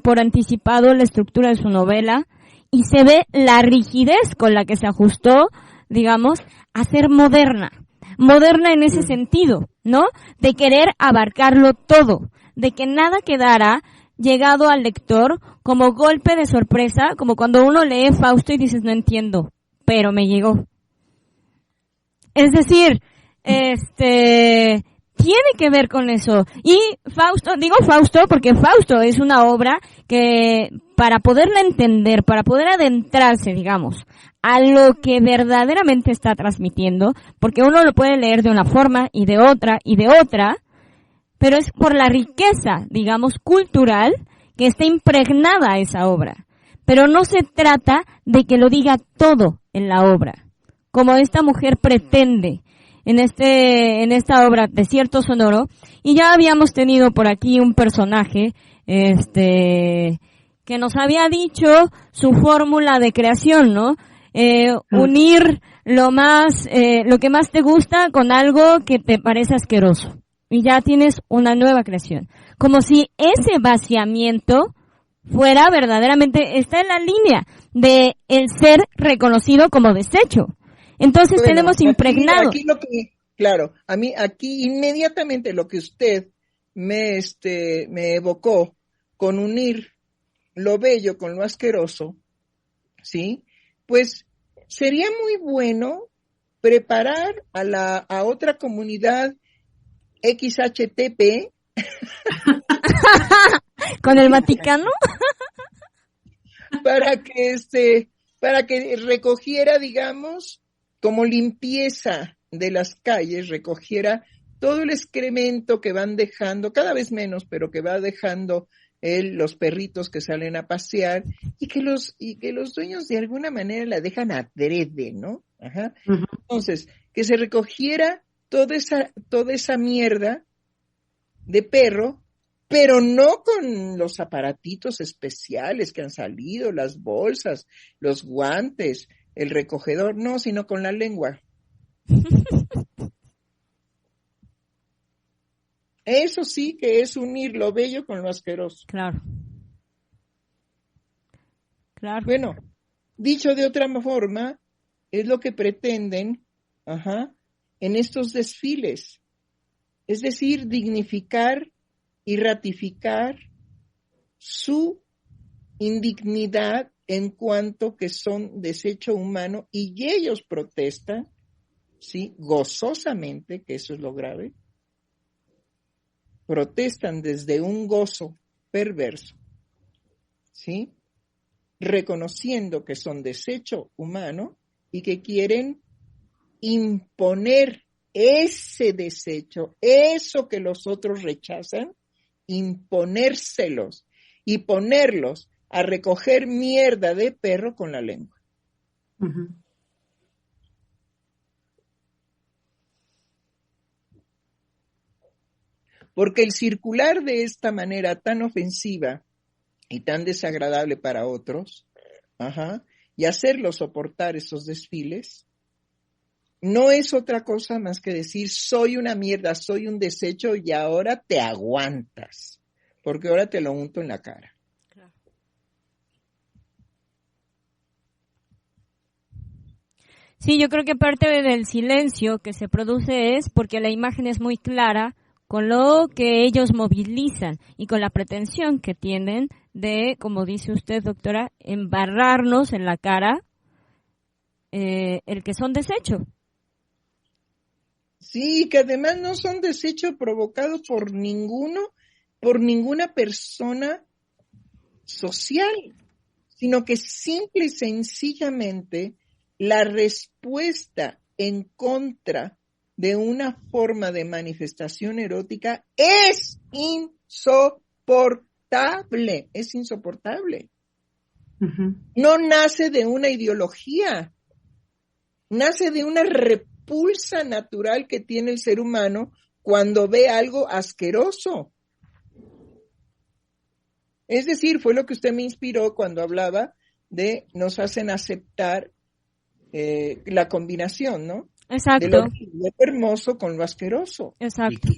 E: por anticipado la estructura de su novela y se ve la rigidez con la que se ajustó, digamos, a ser moderna. Moderna en ese sentido, ¿no? De querer abarcarlo todo, de que nada quedara llegado al lector como golpe de sorpresa, como cuando uno lee Fausto y dices, no entiendo, pero me llegó. Es decir, tiene que ver con eso. Y Fausto, digo Fausto porque Fausto es una obra que para poderla entender, para poder adentrarse, digamos, a lo que verdaderamente está transmitiendo, porque uno lo puede leer de una forma y de otra, pero es por la riqueza, digamos, cultural que está impregnada esa obra. Pero no se trata de que lo diga todo en la obra, como esta mujer pretende en esta obra Desierto Sonoro, y ya habíamos tenido por aquí un personaje que nos había dicho su fórmula de creación, ¿no? Unir lo que más te gusta con algo que te parece asqueroso. Y ya tienes una nueva creación. Como si ese vaciamiento fuera verdaderamente, está en la línea de el ser reconocido como desecho. Entonces bueno, tenemos impregnado.
D: Aquí inmediatamente lo que usted me evocó con unir lo bello con lo asqueroso, ¿sí? Pues sería muy bueno preparar a otra comunidad XHTP.
E: ¿Con el Vaticano?
D: para que recogiera, digamos, como limpieza de las calles, recogiera todo el excremento que van dejando, cada vez menos, pero que va dejando los perritos que salen a pasear, y que los dueños de alguna manera la dejan adrede, ¿no? Ajá. Uh-huh. Entonces, que se recogiera toda esa mierda de perro, pero no con los aparatitos especiales que han salido, las bolsas, los guantes, el recogedor, no, sino con la lengua. Eso sí que es unir lo bello con lo asqueroso.
E: Claro. Claro.
D: Bueno, dicho de otra forma, es lo que pretenden, en estos desfiles. Es decir, dignificar y ratificar su indignidad en cuanto que son desecho humano, y ellos protestan, ¿sí? Gozosamente, que eso es lo grave. Protestan desde un gozo perverso, ¿sí? Reconociendo que son desecho humano y que quieren imponer ese desecho, eso que los otros rechazan, imponérselos y ponerlos a recoger mierda de perro con la lengua. Uh-huh. Porque el circular de esta manera tan ofensiva y tan desagradable para otros, y hacerlos soportar esos desfiles, no es otra cosa más que decir, soy una mierda, soy un desecho, y ahora te aguantas, porque ahora te lo unto en la cara. Claro.
E: Sí, yo creo que parte del silencio que se produce es porque la imagen es muy clara con lo que ellos movilizan y con la pretensión que tienen de, como dice usted, doctora, embarrarnos en la cara el que son desecho.
D: Sí, que además no son desecho provocado por ninguna persona social, sino que simple y sencillamente la respuesta en contra de una forma de manifestación erótica es insoportable, es insoportable. Uh-huh. No nace de una ideología, nace de una repulsa natural que tiene el ser humano cuando ve algo asqueroso. Es decir, fue lo que usted me inspiró cuando hablaba de nos hacen aceptar la combinación, ¿no?
E: Exacto.
D: De lo hermoso con lo asqueroso.
E: Exacto.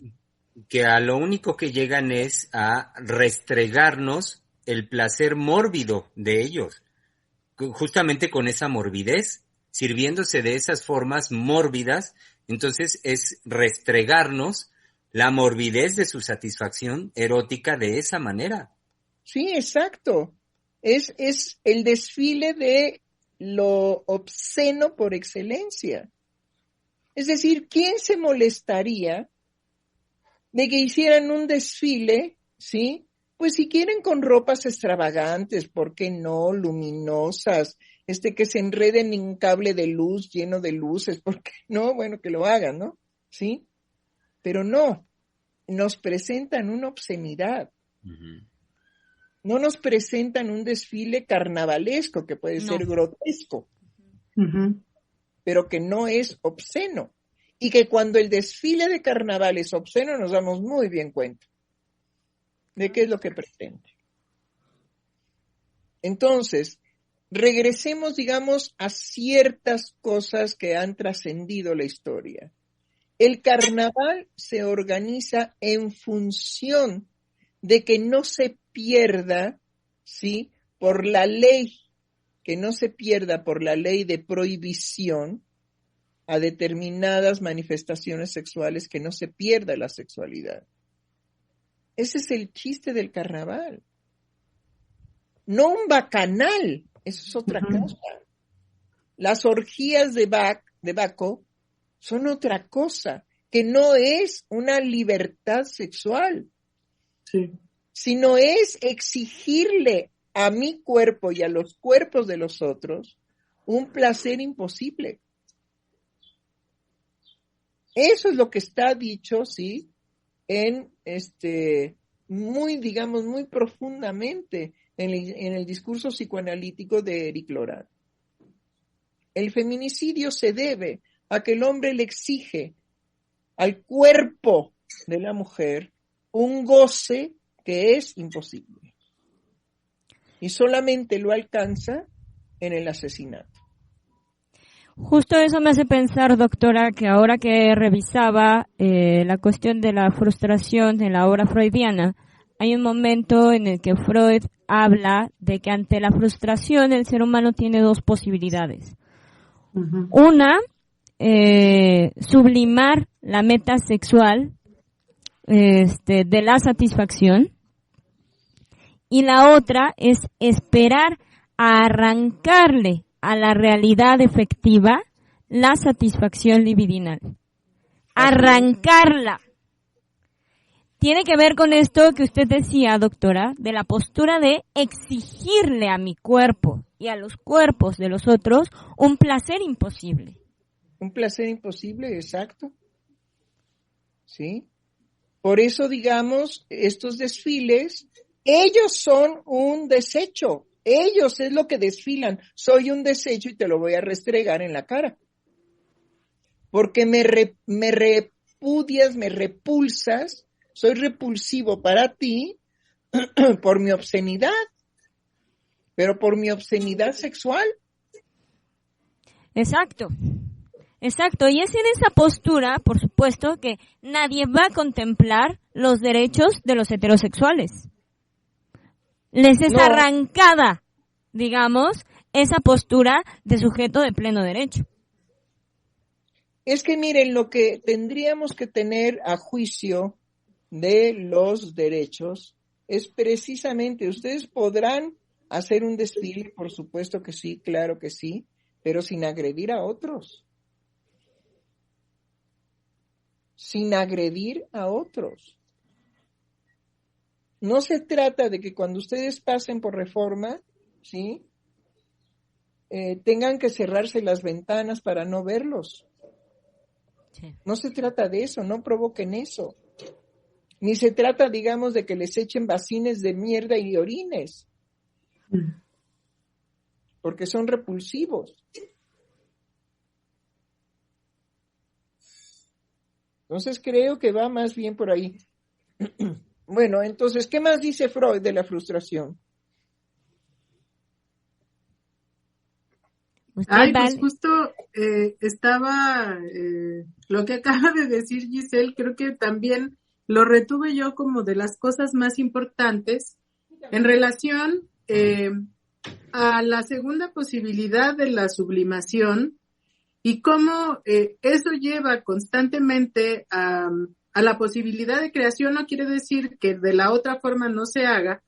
B: Que a lo único que llegan es a restregarnos el placer mórbido de ellos, justamente con esa morbidez, sirviéndose de esas formas mórbidas, entonces es restregarnos la morbidez de su satisfacción erótica de esa manera.
D: Sí, exacto. Es el desfile de lo obsceno por excelencia. Es decir, ¿quién se molestaría de que hicieran un desfile, sí? Pues si quieren con ropas extravagantes, ¿por qué no? Luminosas, que se enreden en un cable de luz lleno de luces, ¿por qué no? Bueno, que lo hagan, ¿no? ¿Sí? Pero no, nos presentan una obscenidad. Uh-huh. No nos presentan un desfile carnavalesco que puede ser grotesco. Uh-huh. Pero que no es obsceno, y que cuando el desfile de carnaval es obsceno nos damos muy bien cuenta de qué es lo que pretende. Entonces, regresemos, digamos, a ciertas cosas que han trascendido la historia. El carnaval se organiza en función de que no se pierda, ¿sí?, por la ley, que no se pierda por la ley de prohibición a determinadas manifestaciones sexuales, que no se pierda la sexualidad. Ese es el chiste del carnaval. No un bacanal, eso es otra cosa. Las orgías de Baco son otra cosa. que no es una libertad sexual,
C: Sí.
D: sino es exigirle a mi cuerpo y a los cuerpos de los otros un placer imposible. Eso es lo que está dicho, sí, en muy profundamente en el discurso psicoanalítico de Eric Lorán. El feminicidio se debe a que el hombre le exige al cuerpo de la mujer un goce que es imposible. Y solamente lo alcanza en el asesinato.
E: Justo eso me hace pensar, doctora, que ahora que revisaba la cuestión de la frustración en la obra freudiana, hay un momento en el que Freud habla de que ante la frustración el ser humano tiene dos posibilidades.
C: Uh-huh.
E: Una, sublimar la meta sexual de la satisfacción, y la otra es esperar a arrancarle a la realidad efectiva la satisfacción libidinal. Arrancarla. Tiene que ver con esto que usted decía, doctora, de la postura de exigirle a mi cuerpo y a los cuerpos de los otros un placer imposible.
D: Un placer imposible, exacto. ¿Sí? Por eso, digamos, estos desfiles, ellos son un desecho. Ellos es lo que desfilan. Soy un desecho y te lo voy a restregar en la cara. Porque me repudias, me repulsas, soy repulsivo para ti por mi obscenidad, pero por mi obscenidad sexual.
E: Exacto. Exacto. Y es en esa postura, por supuesto, que nadie va a contemplar los derechos de los heterosexuales. Les es arrancada, digamos, esa postura de sujeto de pleno derecho.
D: Es que miren, lo que tendríamos que tener a juicio de los derechos es precisamente, ustedes podrán hacer un desfile, por supuesto que sí, claro que sí, pero sin agredir a otros. Sin agredir a otros. No se trata de que cuando ustedes pasen por Reforma, ¿sí? Tengan que cerrarse las ventanas para no verlos. Sí. No se trata de eso, no provoquen eso. Ni se trata, digamos, de que les echen bacines de mierda y orines. Porque son repulsivos. Entonces creo que va más bien por ahí. Bueno, entonces, ¿qué más dice Freud de la frustración?
C: Pues justo estaba lo que acaba de decir Giselle, creo que también lo retuve yo como de las cosas más importantes en relación a la segunda posibilidad de la sublimación y cómo eso lleva constantemente a la posibilidad de creación. No quiere decir que de la otra forma no se haga,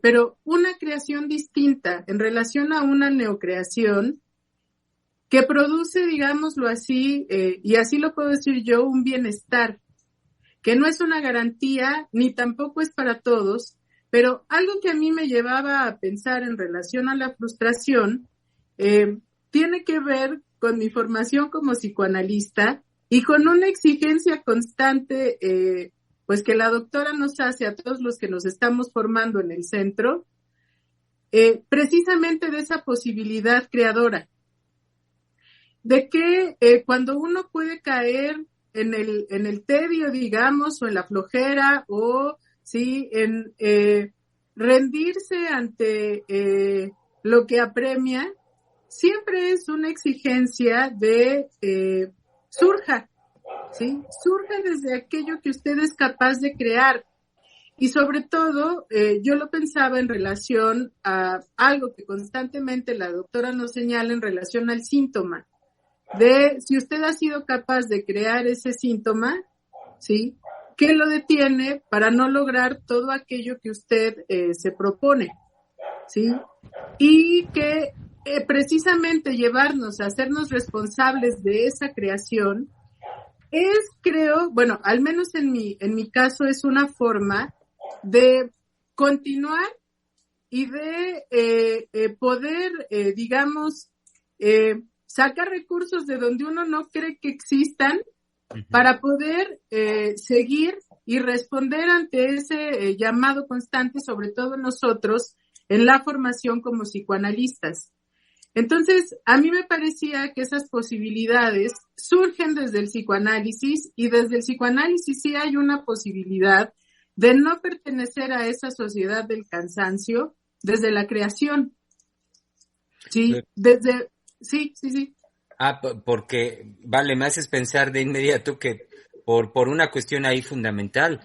C: pero una creación distinta en relación a una neocreación que produce, digámoslo así, y así lo puedo decir yo, un bienestar, que no es una garantía ni tampoco es para todos, pero algo que a mí me llevaba a pensar en relación a la frustración tiene que ver con mi formación como psicoanalista y con una exigencia constante, pues que la doctora nos hace a todos los que nos estamos formando en el centro, precisamente de esa posibilidad creadora, de que cuando uno puede caer en el tedio, digamos, o en la flojera, o sí, en rendirse ante lo que apremia, siempre es una exigencia de surja, ¿sí? Surja desde aquello que usted es capaz de crear. Y sobre todo, yo lo pensaba en relación a algo que constantemente la doctora nos señala en relación al síntoma, de si usted ha sido capaz de crear ese síntoma, ¿sí? ¿Qué lo detiene para no lograr todo aquello que usted se propone? ¿Sí? Y que precisamente llevarnos a hacernos responsables de esa creación creo, bueno, al menos en mi caso es una forma de continuar y de poder, digamos, sacar recursos de donde uno no cree que existan para poder seguir y responder ante ese llamado constante, sobre todo nosotros, en la formación como psicoanalistas. Entonces, a mí me parecía que esas posibilidades surgen desde el psicoanálisis, y desde el psicoanálisis sí hay una posibilidad de no pertenecer a esa sociedad del cansancio desde la creación. Sí, sí.
B: Porque, vale, me haces pensar de inmediato que por una cuestión ahí fundamental,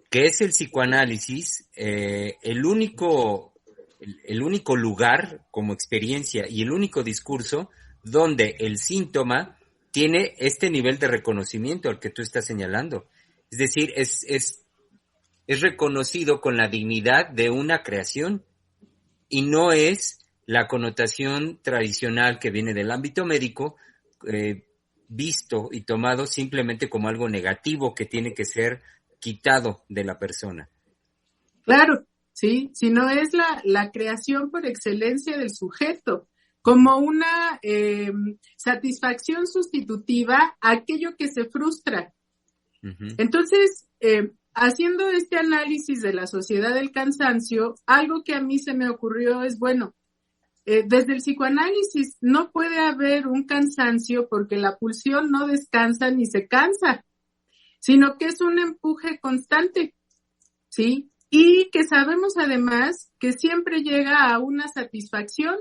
B: que es el psicoanálisis, el único lugar como experiencia y el único discurso donde el síntoma tiene este nivel de reconocimiento al que tú estás señalando. Es decir, es reconocido con la dignidad de una creación y no es la connotación tradicional que viene del ámbito médico, visto y tomado simplemente como algo negativo que tiene que ser quitado de la persona.
C: Claro, sí, sino es la creación por excelencia del sujeto, como una satisfacción sustitutiva a aquello que se frustra. Uh-huh. Entonces, haciendo este análisis de la sociedad del cansancio, algo que a mí se me ocurrió es, bueno, desde el psicoanálisis no puede haber un cansancio porque la pulsión no descansa ni se cansa, sino que es un empuje constante, ¿sí? Y que sabemos además que siempre llega a una satisfacción,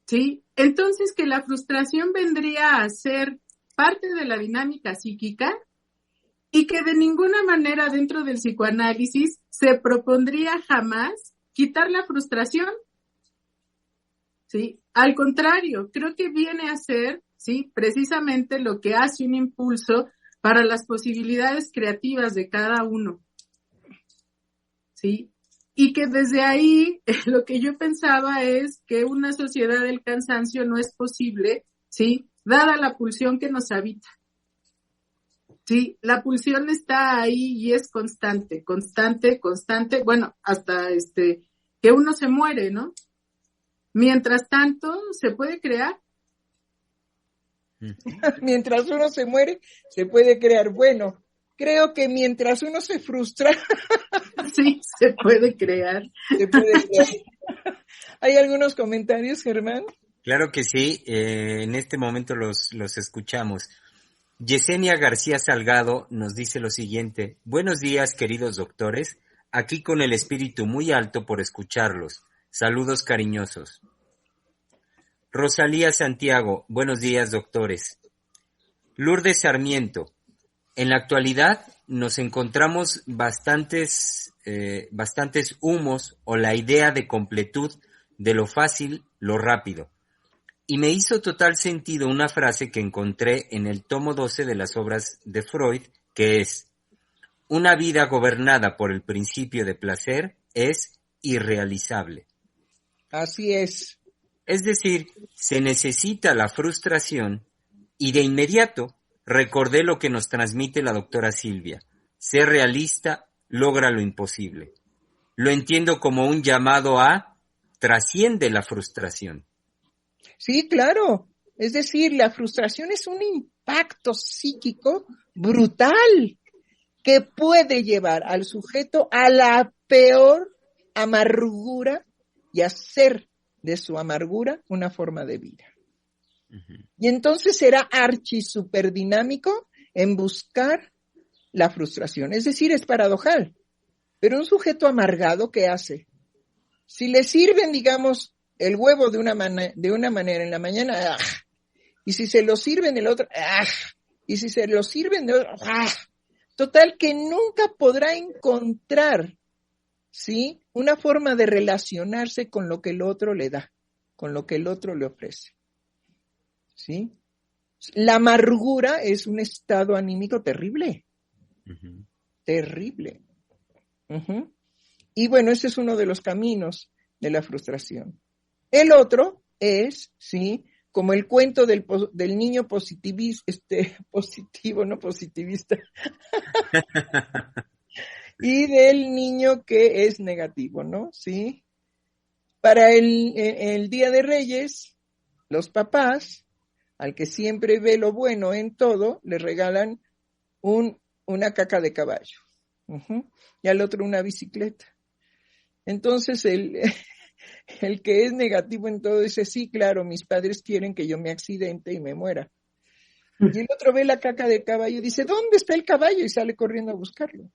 C: ¿sí? Entonces que la frustración vendría a ser parte de la dinámica psíquica y que de ninguna manera dentro del psicoanálisis se propondría jamás quitar la frustración. ¿Sí? Al contrario, creo que viene a ser, ¿sí?, precisamente lo que hace un impulso para las posibilidades creativas de cada uno. ¿Sí? Y que desde ahí lo que yo pensaba es que una sociedad del cansancio no es posible, ¿sí?, dada la pulsión que nos habita. Sí, la pulsión está ahí y es constante, bueno, hasta que uno se muere, ¿no? Mientras tanto, se puede crear.
D: Mientras uno se muere, se puede crear. Bueno, creo que mientras uno se frustra...
C: Sí, se puede crear.
D: Se puede crear. ¿Hay algunos comentarios, Germán?
B: Claro que sí, en este momento los escuchamos. Yesenia García Salgado nos dice lo siguiente: buenos días, queridos doctores, aquí con el espíritu muy alto por escucharlos. Saludos cariñosos. Rosalía Santiago, buenos días, doctores. Lourdes Sarmiento, en la actualidad nos encontramos bastantes humos o la idea de completud de lo fácil, lo rápido. Y me hizo total sentido una frase que encontré en el tomo 12 de las obras de Freud, que es: una vida gobernada por el principio de placer es irrealizable.
D: Así es.
B: Es decir, se necesita la frustración y de inmediato recordé lo que nos transmite la doctora Silvia. Ser realista logra lo imposible. Lo entiendo como un llamado a trasciende la frustración.
D: Sí, claro. Es decir, la frustración es un impacto psíquico brutal que puede llevar al sujeto a la peor amargura y hacer de su amargura una forma de vida. Uh-huh. Y entonces será archisuperddinámico en buscar la frustración. Es decir, es paradojal. Pero un sujeto amargado, ¿qué hace? Si le sirven, digamos, el huevo de una manera en la mañana, ¡ah! Y si se lo sirven el otro, ¡ah! Y si se lo sirven de otro, ¡ah! Total que nunca podrá encontrar, ¿sí?, una forma de relacionarse con lo que el otro le da, con lo que el otro le ofrece. ¿Sí? La amargura es un estado anímico terrible. Uh-huh. Terrible. Uh-huh. Y bueno, ese es uno de los caminos de la frustración. El otro es, ¿sí?, como el cuento del niño positivo, no positivista, y del niño que es negativo, ¿no? Sí. Para el Día de Reyes, los papás, al que siempre ve lo bueno en todo, le regalan una caca de caballo, y al otro una bicicleta. Entonces el que es negativo en todo dice, sí, claro, mis padres quieren que yo me accidente y me muera. Y el otro ve la caca de caballo y dice, ¿dónde está el caballo? Y sale corriendo a buscarlo.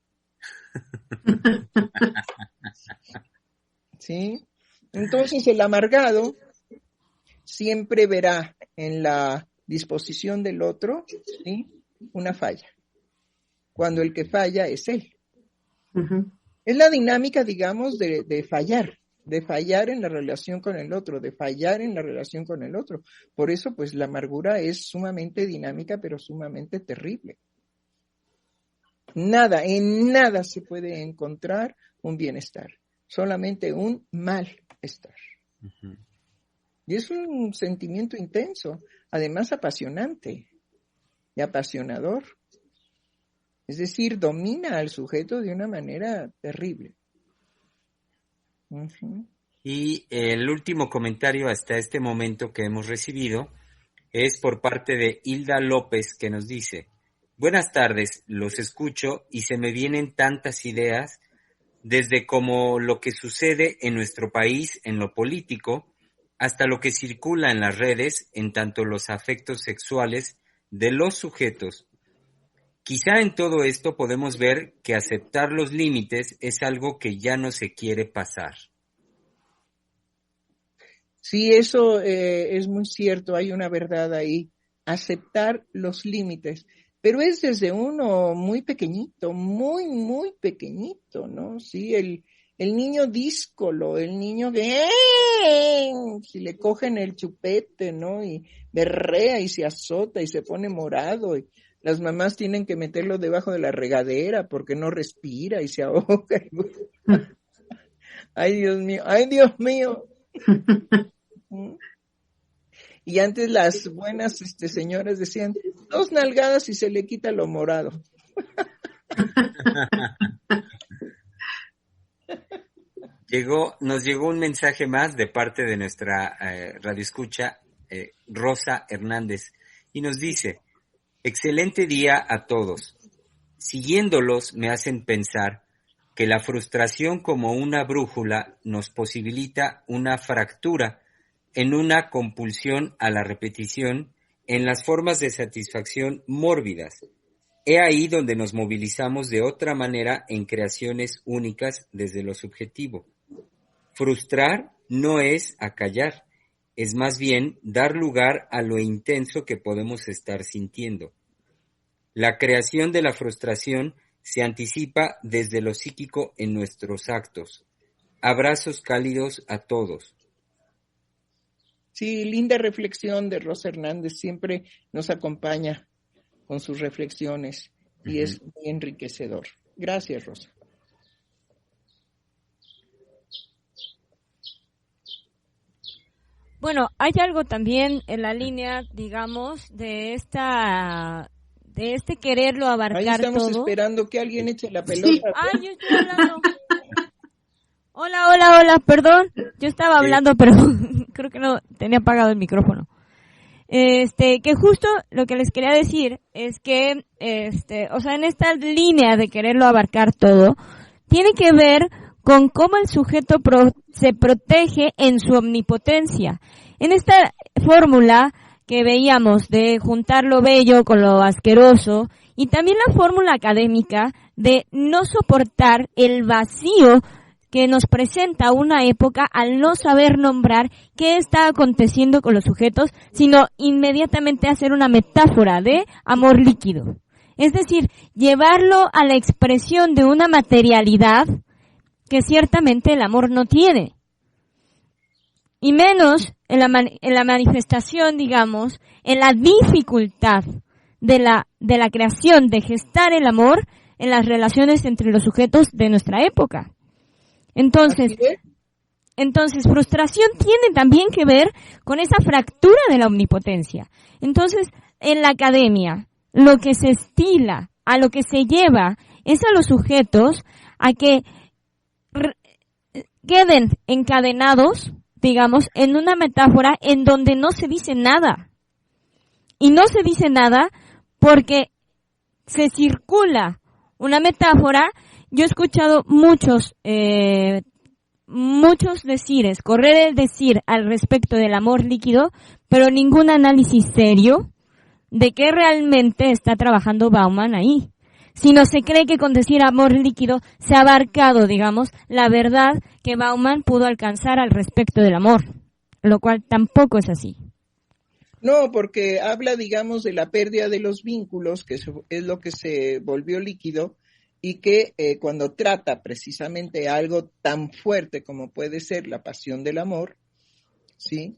D: ¿Sí? Entonces el amargado siempre verá en la disposición del otro, ¿sí?, una falla, cuando el que falla es él. Es la dinámica, digamos, de fallar en la relación con el otro, de fallar en la relación con el otro. Por eso, pues, la amargura es sumamente dinámica, pero sumamente terrible. En nada se puede encontrar un bienestar, solamente un malestar. Y es un sentimiento intenso, además apasionante y apasionador. Es decir, domina al sujeto de una manera terrible.
B: Y el último comentario hasta este momento que hemos recibido es por parte de Hilda López, que nos dice: buenas tardes, los escucho y se me vienen tantas ideas, desde como lo que sucede en nuestro país en lo político, hasta lo que circula en las redes, en tanto los afectos sexuales de los sujetos. Quizá en todo esto podemos ver que aceptar los límites es algo que ya no se quiere pasar.
D: Sí, eso es muy cierto, hay una verdad ahí. Aceptar los límites, pero es desde uno muy pequeñito, muy pequeñito, ¿no? Sí, el niño díscolo, el niño que si le cogen el chupete, ¿no? Y berrea y se azota y se pone morado y las mamás tienen que meterlo debajo de la regadera porque no respira y se ahoga. ¡Ay, Dios mío! ¡Ay, Dios mío! Y antes las buenas señoras decían, 2 nalgadas y se le quita lo morado.
B: Nos llegó un mensaje más de parte de nuestra radioescucha, Rosa Hernández, y nos dice: excelente día a todos. Siguiéndolos me hacen pensar que la frustración como una brújula nos posibilita una fractura en una compulsión a la repetición en las formas de satisfacción mórbidas. He ahí donde nos movilizamos de otra manera en creaciones únicas desde lo subjetivo. Frustrar no es acallar, es más bien dar lugar a lo intenso que podemos estar sintiendo. La creación de la frustración se anticipa desde lo psíquico en nuestros actos. Abrazos cálidos a todos.
D: Sí, linda reflexión de Rosa Hernández, siempre nos acompaña con sus reflexiones y es muy enriquecedor. Gracias, Rosa.
E: Bueno, hay algo también en la línea, digamos, de este quererlo abarcar todo.
D: Ahí estamos esperando que alguien eche la pelota. Sí.
E: Ay, yo estoy hablando. Hola, perdón. Yo estaba hablando, pero creo que no tenía apagado el micrófono. Que justo lo que les quería decir es que, o sea, en esta línea de quererlo abarcar todo, tiene que ver con cómo el sujeto se protege en su omnipotencia. En esta fórmula que veíamos de juntar lo bello con lo asqueroso, y también la fórmula académica de no soportar el vacío que nos presenta una época al no saber nombrar qué está aconteciendo con los sujetos, sino inmediatamente hacer una metáfora de amor líquido. Es decir, llevarlo a la expresión de una materialidad que ciertamente el amor no tiene. Y menos en la manifestación, digamos, en la dificultad de la creación, de gestar el amor en las relaciones entre los sujetos de nuestra época. Entonces, Entonces, frustración tiene también que ver con esa fractura de la omnipotencia. Entonces, en la academia, lo que se estila, a lo que se lleva, es a los sujetos a que queden encadenados, digamos, en una metáfora en donde no se dice nada. Y no se dice nada porque se circula una metáfora. Yo he escuchado muchos decires, correr el decir al respecto del amor líquido, pero ningún análisis serio de qué realmente está trabajando Bauman ahí. Sino se cree que con decir amor líquido se ha abarcado, digamos, la verdad que Bauman pudo alcanzar al respecto del amor, lo cual tampoco es así.
D: No, porque habla, digamos, de la pérdida de los vínculos, que es lo que se volvió líquido, y que cuando trata precisamente algo tan fuerte como puede ser la pasión del amor, ¿sí?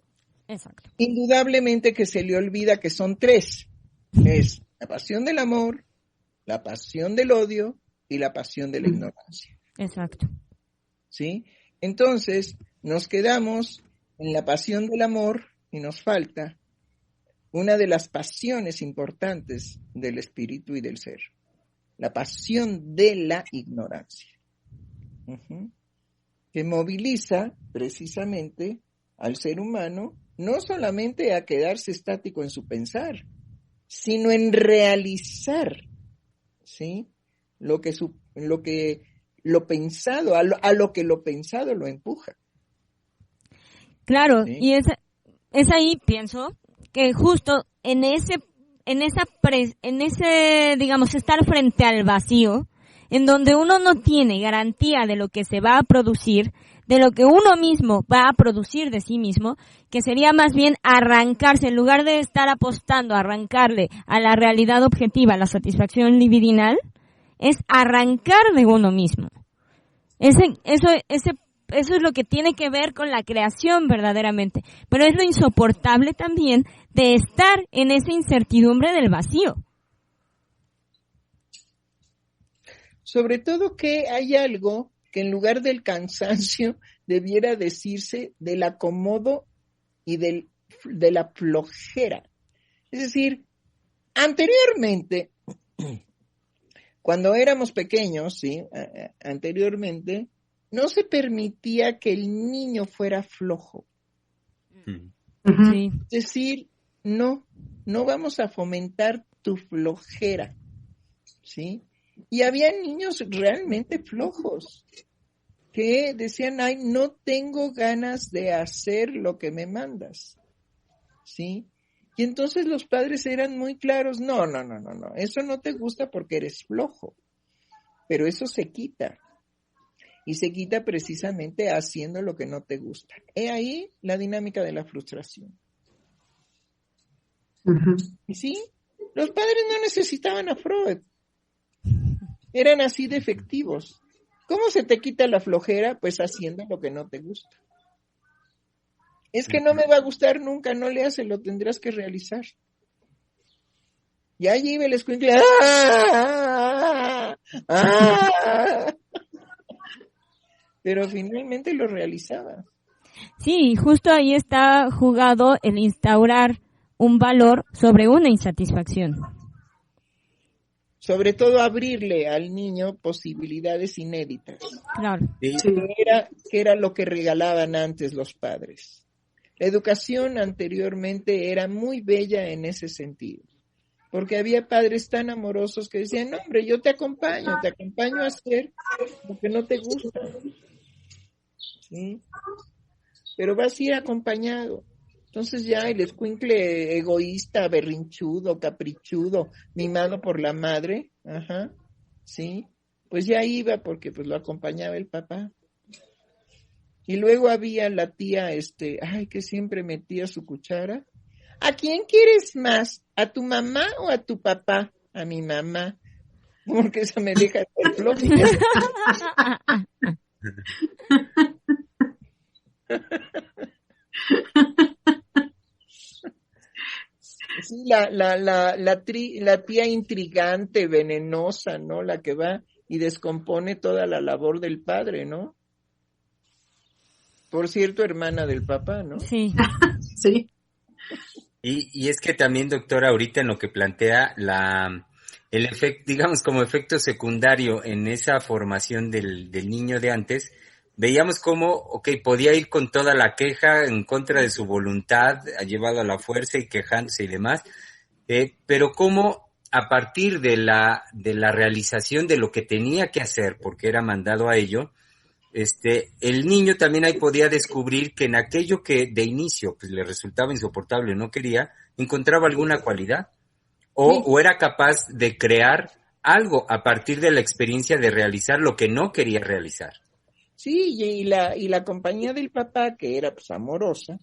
E: Exacto.
D: Indudablemente que se le olvida que son tres. Es la pasión del amor, la pasión del odio y la pasión de la ignorancia.
E: Exacto.
D: ¿Sí? Entonces, nos quedamos en la pasión del amor y nos falta una de las pasiones importantes del espíritu y del ser. La pasión de la ignorancia. Que moviliza precisamente al ser humano no solamente a quedarse estático en su pensar, sino en realizar, ¿sí? Lo pensado, a lo que lo pensado lo empuja.
E: Claro,
D: ¿sí?
E: y es ahí, pienso, que justo en ese, digamos, estar frente al vacío, en donde uno no tiene garantía de lo que se va a producir, de lo que uno mismo va a producir de sí mismo, que sería más bien arrancarse, en lugar de estar apostando a arrancarle a la realidad objetiva, la satisfacción libidinal, es arrancar de uno mismo. Eso es lo que tiene que ver con la creación verdaderamente, pero es lo insoportable también de estar en esa incertidumbre del vacío.
D: Sobre todo que hay algo que en lugar del cansancio debiera decirse del acomodo y de la flojera. Es decir, anteriormente, cuando éramos pequeños, ¿sí? Anteriormente, no se permitía que el niño fuera flojo.
E: Sí.
D: Es decir, no vamos a fomentar tu flojera, ¿sí? Y había niños realmente flojos que decían, ay, no tengo ganas de hacer lo que me mandas, ¿sí? Y entonces los padres eran muy claros, no, eso no te gusta porque eres flojo, pero eso se quita. Y se quita precisamente haciendo lo que no te gusta. He ahí la dinámica de la frustración. Y sí, los padres no necesitaban a Freud. Eran así de efectivos. ¿Cómo se te quita la flojera? Pues haciendo lo que no te gusta. Es que no me va a gustar nunca, no le haces, lo tendrás que realizar. Y allí iba el escuincle. Pero finalmente lo realizaba.
E: Sí, justo ahí está jugado el instaurar un valor sobre una insatisfacción.
D: Sobre todo abrirle al niño posibilidades inéditas.
E: Claro.
B: Sí.
D: Que era lo que regalaban antes los padres. La educación anteriormente era muy bella en ese sentido. Porque había padres tan amorosos que decían, no, hombre, yo te acompaño a hacer lo que no te gusta. ¿Sí? Pero vas a ir acompañado. Entonces ya el escuincle egoísta, berrinchudo, caprichudo, mimado por la madre, ¿sí? Pues ya iba porque pues lo acompañaba el papá. Y luego había la tía, que siempre metía su cuchara. ¿A quién quieres más? ¿A tu mamá o a tu papá? A mi mamá. Porque esa me deja el flojo. Sí, la tía intrigante, venenosa, ¿no? La que va y descompone toda la labor del padre, ¿no? Por cierto, hermana del papá, ¿no?
E: Sí.
C: Sí.
B: Y es que también, doctora, ahorita en lo que plantea el efecto, digamos, como efecto secundario en esa formación del niño de antes, veíamos cómo, podía ir con toda la queja en contra de su voluntad, ha llevado a la fuerza y quejándose y demás, pero cómo a partir de la realización de lo que tenía que hacer, porque era mandado a ello, el niño también ahí podía descubrir que en aquello que de inicio pues le resultaba insoportable, no quería, encontraba alguna cualidad o era capaz de crear algo a partir de la experiencia de realizar lo que no quería realizar.
D: Sí, y la compañía del papá, que era pues amorosa,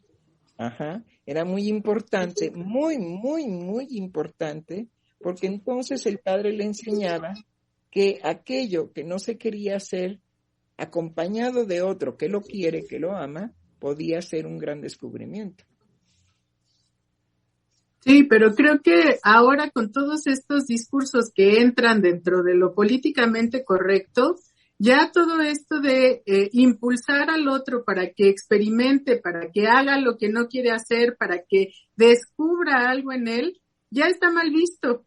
D: era muy importante, muy, muy, muy importante, porque entonces el padre le enseñaba que aquello que no se quería hacer, acompañado de otro que lo quiere, que lo ama, podía ser un gran descubrimiento.
C: Sí, pero creo que ahora con todos estos discursos que entran dentro de lo políticamente correcto, ya todo esto de impulsar al otro para que experimente, para que haga lo que no quiere hacer, para que descubra algo en él, ya está mal visto.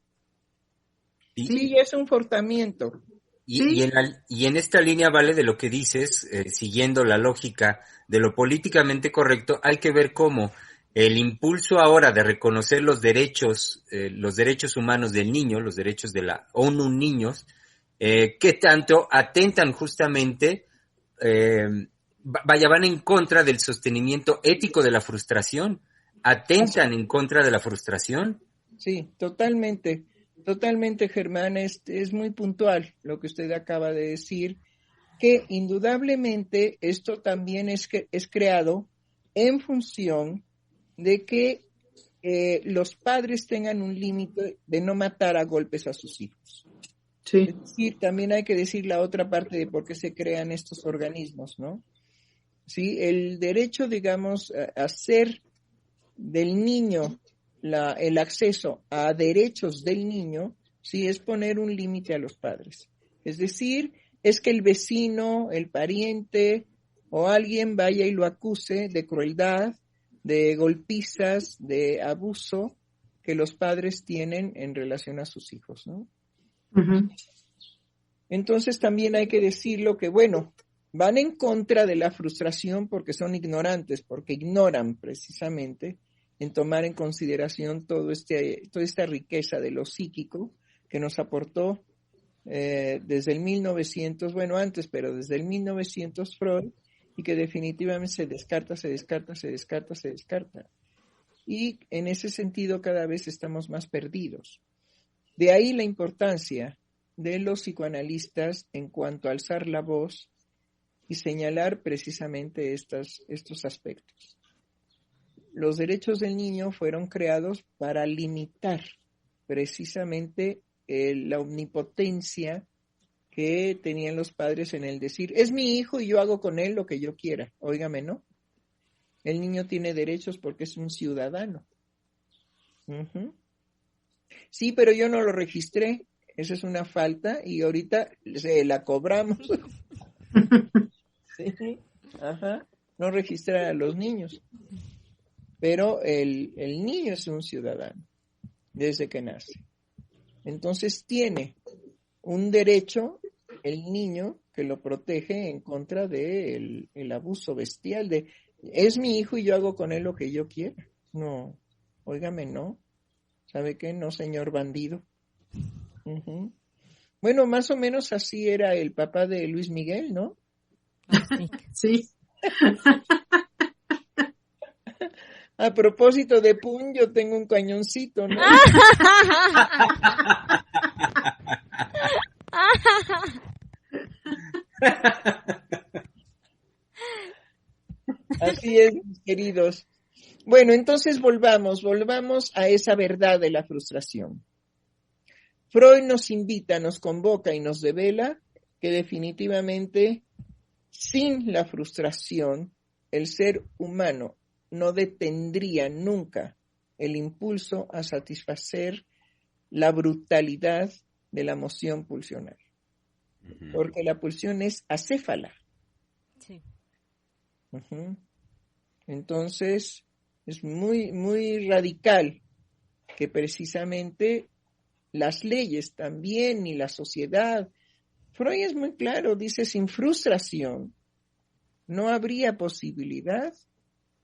D: Sí, es un forzamiento.
B: Y en esta línea, Vale, de lo que dices, siguiendo la lógica de lo políticamente correcto, hay que ver cómo el impulso ahora de reconocer los derechos humanos del niño, los derechos de la ONU Niños, que tanto atentan justamente, van en contra del sostenimiento ético de la frustración, atentan en contra de la frustración.
D: Sí, totalmente. Totalmente, Germán, es muy puntual lo que usted acaba de decir, que indudablemente esto también es creado en función de que los padres tengan un límite de no matar a golpes a sus hijos.
C: Sí.
D: Es decir, también hay que decir la otra parte de por qué se crean estos organismos, ¿no? Sí, el derecho, digamos, a hacer del niño el acceso a derechos del niño, sí, es poner un límite a los padres. Es decir, es que el vecino, el pariente o alguien vaya y lo acuse de crueldad, de golpizas, de abuso que los padres tienen en relación a sus hijos, ¿no?
C: Uh-huh.
D: Entonces también hay que decirlo que, bueno, van en contra de la frustración porque son ignorantes, porque ignoran precisamente en tomar en consideración toda esta riqueza de lo psíquico que nos aportó desde el 1900, bueno, antes, pero desde el 1900 Freud, y que definitivamente se descarta. Y en ese sentido cada vez estamos más perdidos. De ahí la importancia de los psicoanalistas en cuanto a alzar la voz y señalar precisamente estos aspectos. Los derechos del niño fueron creados para limitar precisamente la omnipotencia que tenían los padres en el decir, es mi hijo y yo hago con él lo que yo quiera. Óigame, ¿no? El niño tiene derechos porque es un ciudadano. Uh-huh. Sí, pero yo no lo registré. Esa es una falta y ahorita se la cobramos. Sí, no registrar a los niños. Pero el niño es un ciudadano desde que nace. Entonces tiene un derecho el niño que lo protege en contra del abuso bestial de es mi hijo y yo hago con él lo que yo quiera. No, óigame, no. ¿Sabe qué? No, señor bandido. Uh-huh. Bueno, más o menos así era el papá de Luis Miguel, ¿no?
C: Sí.
D: A propósito de Pun, yo tengo un cañoncito, ¿no? Así es, mis queridos. Bueno, entonces volvamos a esa verdad de la frustración. Freud nos invita, nos convoca y nos devela que definitivamente sin la frustración el ser humano no detendría nunca el impulso a satisfacer la brutalidad de la moción pulsional. Porque la pulsión es acéfala.
E: Sí.
D: Ujú. Entonces, es muy, muy radical que precisamente las leyes también y la sociedad. Freud es muy claro, dice, sin frustración no habría posibilidad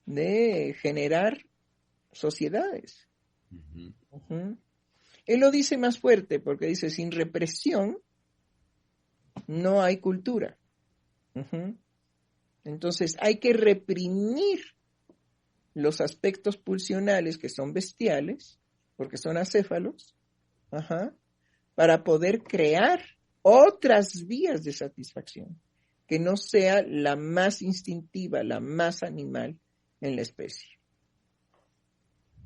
D: de generar sociedades.
B: Ujú.
D: Ujú. Él lo dice más fuerte porque dice, sin represión no hay cultura. Ujú. Entonces hay que reprimir los aspectos pulsionales que son bestiales, porque son acéfalos, ajá, para poder crear otras vías de satisfacción, que no sea la más instintiva, la más animal en la especie.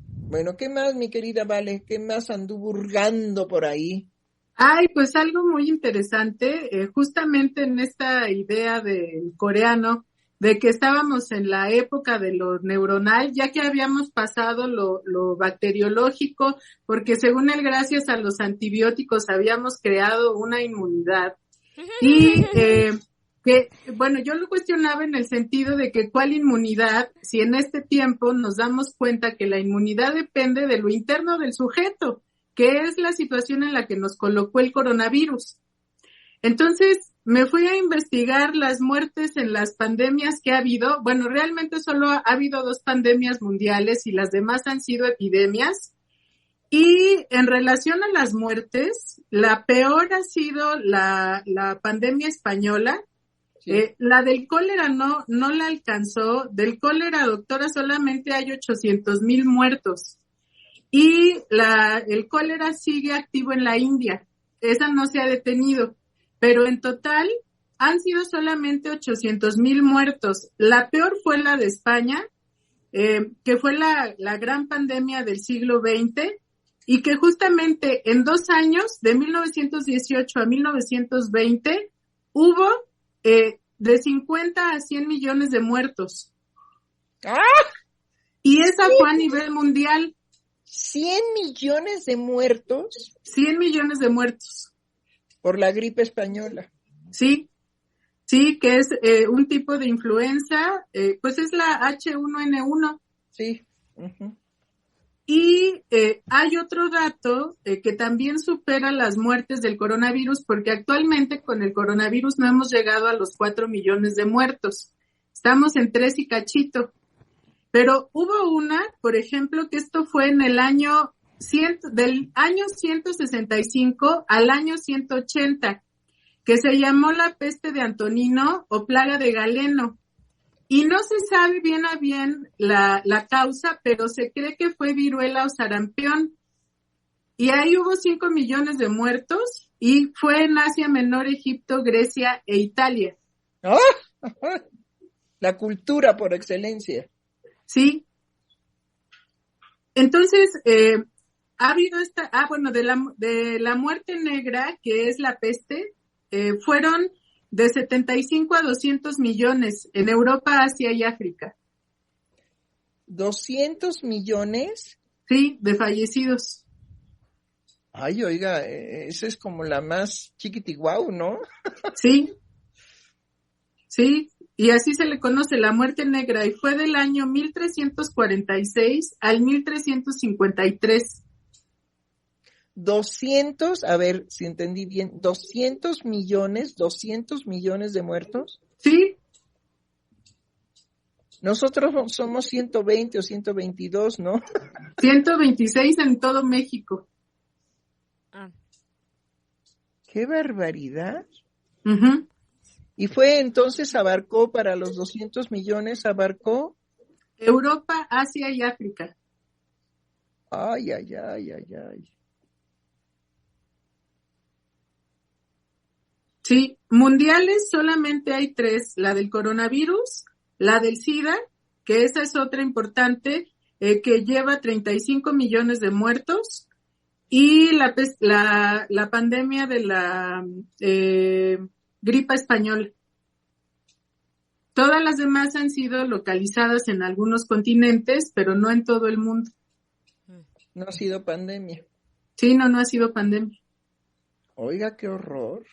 D: Bueno, ¿qué más, mi querida Vale? ¿Qué más anduvo hurgando por ahí?
C: Ay, pues algo muy interesante, justamente en esta idea del coreano, de que estábamos en la época de lo neuronal, ya que habíamos pasado lo bacteriológico, porque según él, gracias a los antibióticos, habíamos creado una inmunidad. Y bueno, yo lo cuestionaba en el sentido de que cuál inmunidad, si en este tiempo nos damos cuenta que la inmunidad depende de lo interno del sujeto, que es la situación en la que nos colocó el coronavirus. Entonces, me fui a investigar las muertes en las pandemias que ha habido. Bueno, realmente solo ha habido 2 pandemias mundiales y las demás han sido epidemias. Y en relación a las muertes, la peor ha sido la pandemia española.
D: Sí.
C: La del cólera no la alcanzó. Del cólera, doctora, solamente hay 800,000 muertos. Y el cólera sigue activo en la India. Esa no se ha detenido. Pero en total han sido solamente 800,000 muertos. La peor fue la de España, que fue la gran pandemia del siglo XX, y que justamente en 2 años, de 1918 a 1920, hubo de 50 a 100 millones de muertos.
D: ¡Ah!
C: Y esa fue a nivel mundial.
D: 100 millones de muertos
C: 100 millones de muertos.
D: por la gripe española.
C: Sí, que es un tipo de influenza, pues es la H1N1.
D: Sí. Uh-huh.
C: Y hay otro dato que también supera las muertes del coronavirus, porque actualmente con el coronavirus no hemos llegado a los 4 millones de muertos. Estamos en 3 y cachito. Pero hubo una, por ejemplo, que esto fue en el año del año 165 al año 180, que se llamó la peste de Antonino o plaga de Galeno. Y no se sabe bien a bien la causa, pero se cree que fue viruela o sarampión. Y ahí hubo 5 millones de muertos y fue en Asia Menor, Egipto, Grecia e Italia.
D: ¡Ah! La cultura por excelencia.
C: Sí. Entonces, ha habido de la muerte negra, que es la peste, fueron de 75 a 200 millones en Europa, Asia y África.
D: 200 millones.
C: Sí, de fallecidos.
D: Ay, oiga, esa es como la más chiquitiguau, ¿no?
C: Sí, y así se le conoce la muerte negra, y fue del año 1346 al 1353.
D: 200, a ver si entendí bien, 200 millones de muertos.
C: Sí.
D: Nosotros somos 120 o 122, ¿no?
C: 126 en todo México.
E: Ah.
D: ¡Qué barbaridad!
C: Uh-huh.
D: Y fue entonces, abarcó para los 200 millones, abarcó
C: Europa, Asia y África.
D: Ay, ay, ay, ay, ay.
C: Sí, mundiales solamente hay 3, la del coronavirus, la del SIDA, que esa es otra importante, que lleva 35 millones de muertos, y la pandemia de la gripa española. Todas las demás han sido localizadas en algunos continentes, pero no en todo el mundo.
D: No ha sido pandemia.
C: Sí, no ha sido pandemia.
D: Oiga, qué horror.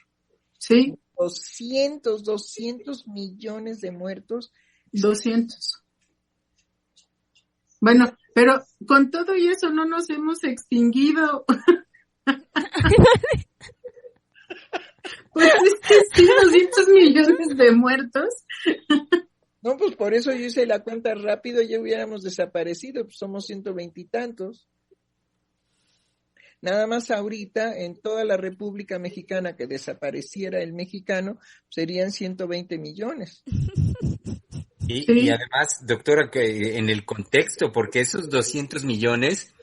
C: Sí.
D: 200 millones de muertos
C: 200. Bueno, pero con todo y eso no nos hemos extinguido. Pues es que sí, 200 millones de muertos.
D: No, pues por eso yo hice la cuenta rápido, ya hubiéramos desaparecido, pues somos 120 y tantos. Nada más ahorita, en toda la República Mexicana que desapareciera el mexicano, serían 120 millones.
B: Y además, doctora, que en el contexto, porque esos 200 millones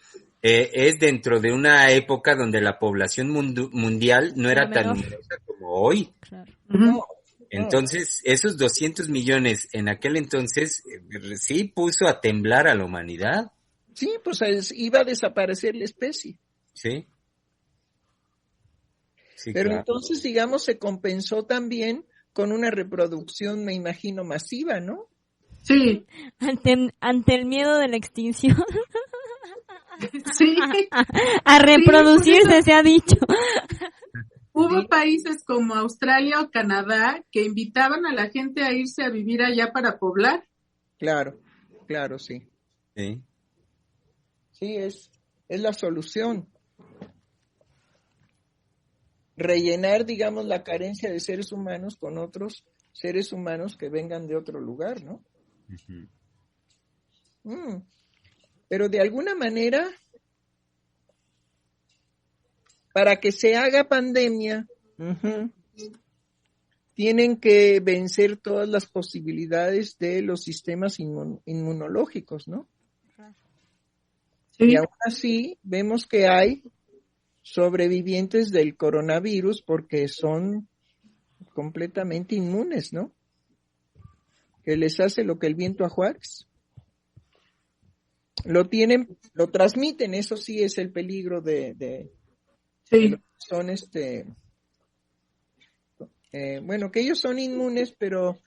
B: es dentro de una época donde la población mundial no era tan numerosa como hoy.
E: Claro.
D: No,
B: Entonces, esos 200 millones en aquel entonces sí puso a temblar a la humanidad.
D: sí, pues iba a desaparecer la especie.
B: Sí. Sí,
D: Pero
B: claro.
D: entonces, digamos, se compensó también con una reproducción, me imagino, masiva, ¿no?
C: Sí,
E: Ante el miedo de la extinción.
C: sí.
E: A reproducirse, se ha dicho.
C: Hubo países como Australia o Canadá que invitaban a la gente a irse a vivir allá para poblar.
D: Claro, claro, sí.
B: Sí.
D: Sí, es la solución. Rellenar, digamos, la carencia de seres humanos con otros seres humanos que vengan de otro lugar, ¿no?
B: Uh-huh.
D: Pero de alguna manera, para que se haga pandemia, tienen que vencer todas las posibilidades de los sistemas inmunológicos, ¿no?
C: Sí.
D: Y aún así vemos que hay sobrevivientes del coronavirus porque son completamente inmunes, ¿no? Que les hace lo que el viento a Juárez. Lo transmiten, eso sí es el peligro de
C: Sí.
D: son bueno, que ellos son inmunes, pero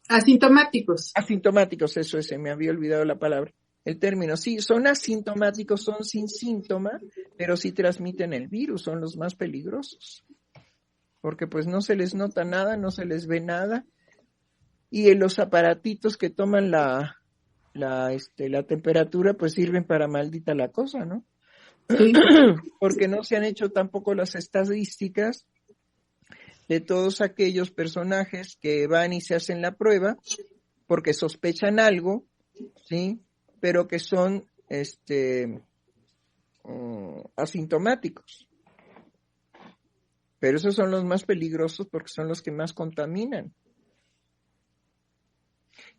C: Asintomáticos.
D: asintomáticos, eso es, se me había olvidado la palabra, el término. Sí, son asintomáticos, son sin síntoma, pero sí transmiten el virus, son los más peligrosos. Porque pues no se les nota nada, no se les ve nada. Y en los aparatitos que toman la temperatura, pues sirven para maldita la cosa, ¿no?
C: Sí.
D: Porque no se han hecho tampoco las estadísticas de todos aquellos personajes que van y se hacen la prueba porque sospechan algo, ¿sí? Pero que son asintomáticos. Pero esos son los más peligrosos porque son los que más contaminan.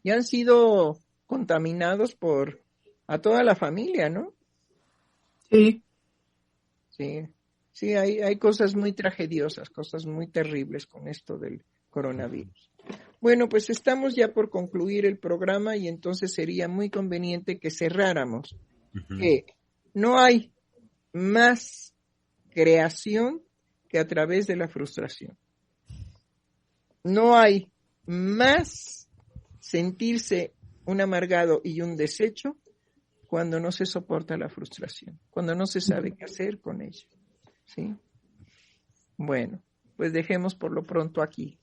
D: Y han sido contaminados a toda la familia, ¿no?
C: Sí.
D: Sí, hay cosas muy tragediosas, cosas muy terribles con esto del coronavirus. Bueno, pues estamos ya por concluir el programa y entonces sería muy conveniente que cerráramos. Que no hay más creación que a través de la frustración. No hay más sentirse un amargado y un deshecho cuando no se soporta la frustración, cuando no se sabe qué hacer con ella. ¿Sí? Bueno, pues dejemos por lo pronto aquí.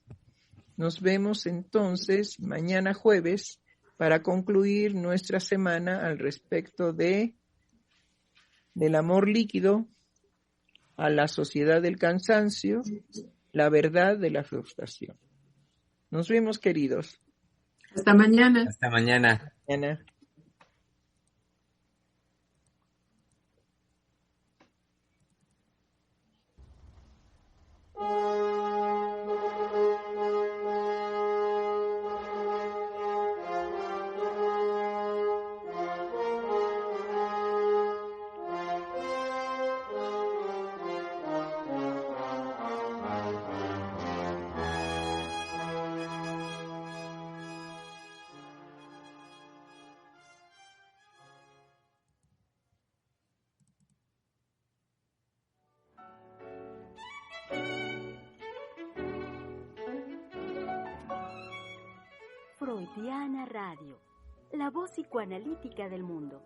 D: Nos vemos entonces mañana jueves para concluir nuestra semana al respecto del amor líquido, a la sociedad del cansancio, la verdad de la frustración. Nos vemos, queridos.
C: Hasta mañana.
B: Hasta mañana.
D: Mañana.
A: Freudiana Radio, la voz psicoanalítica del mundo.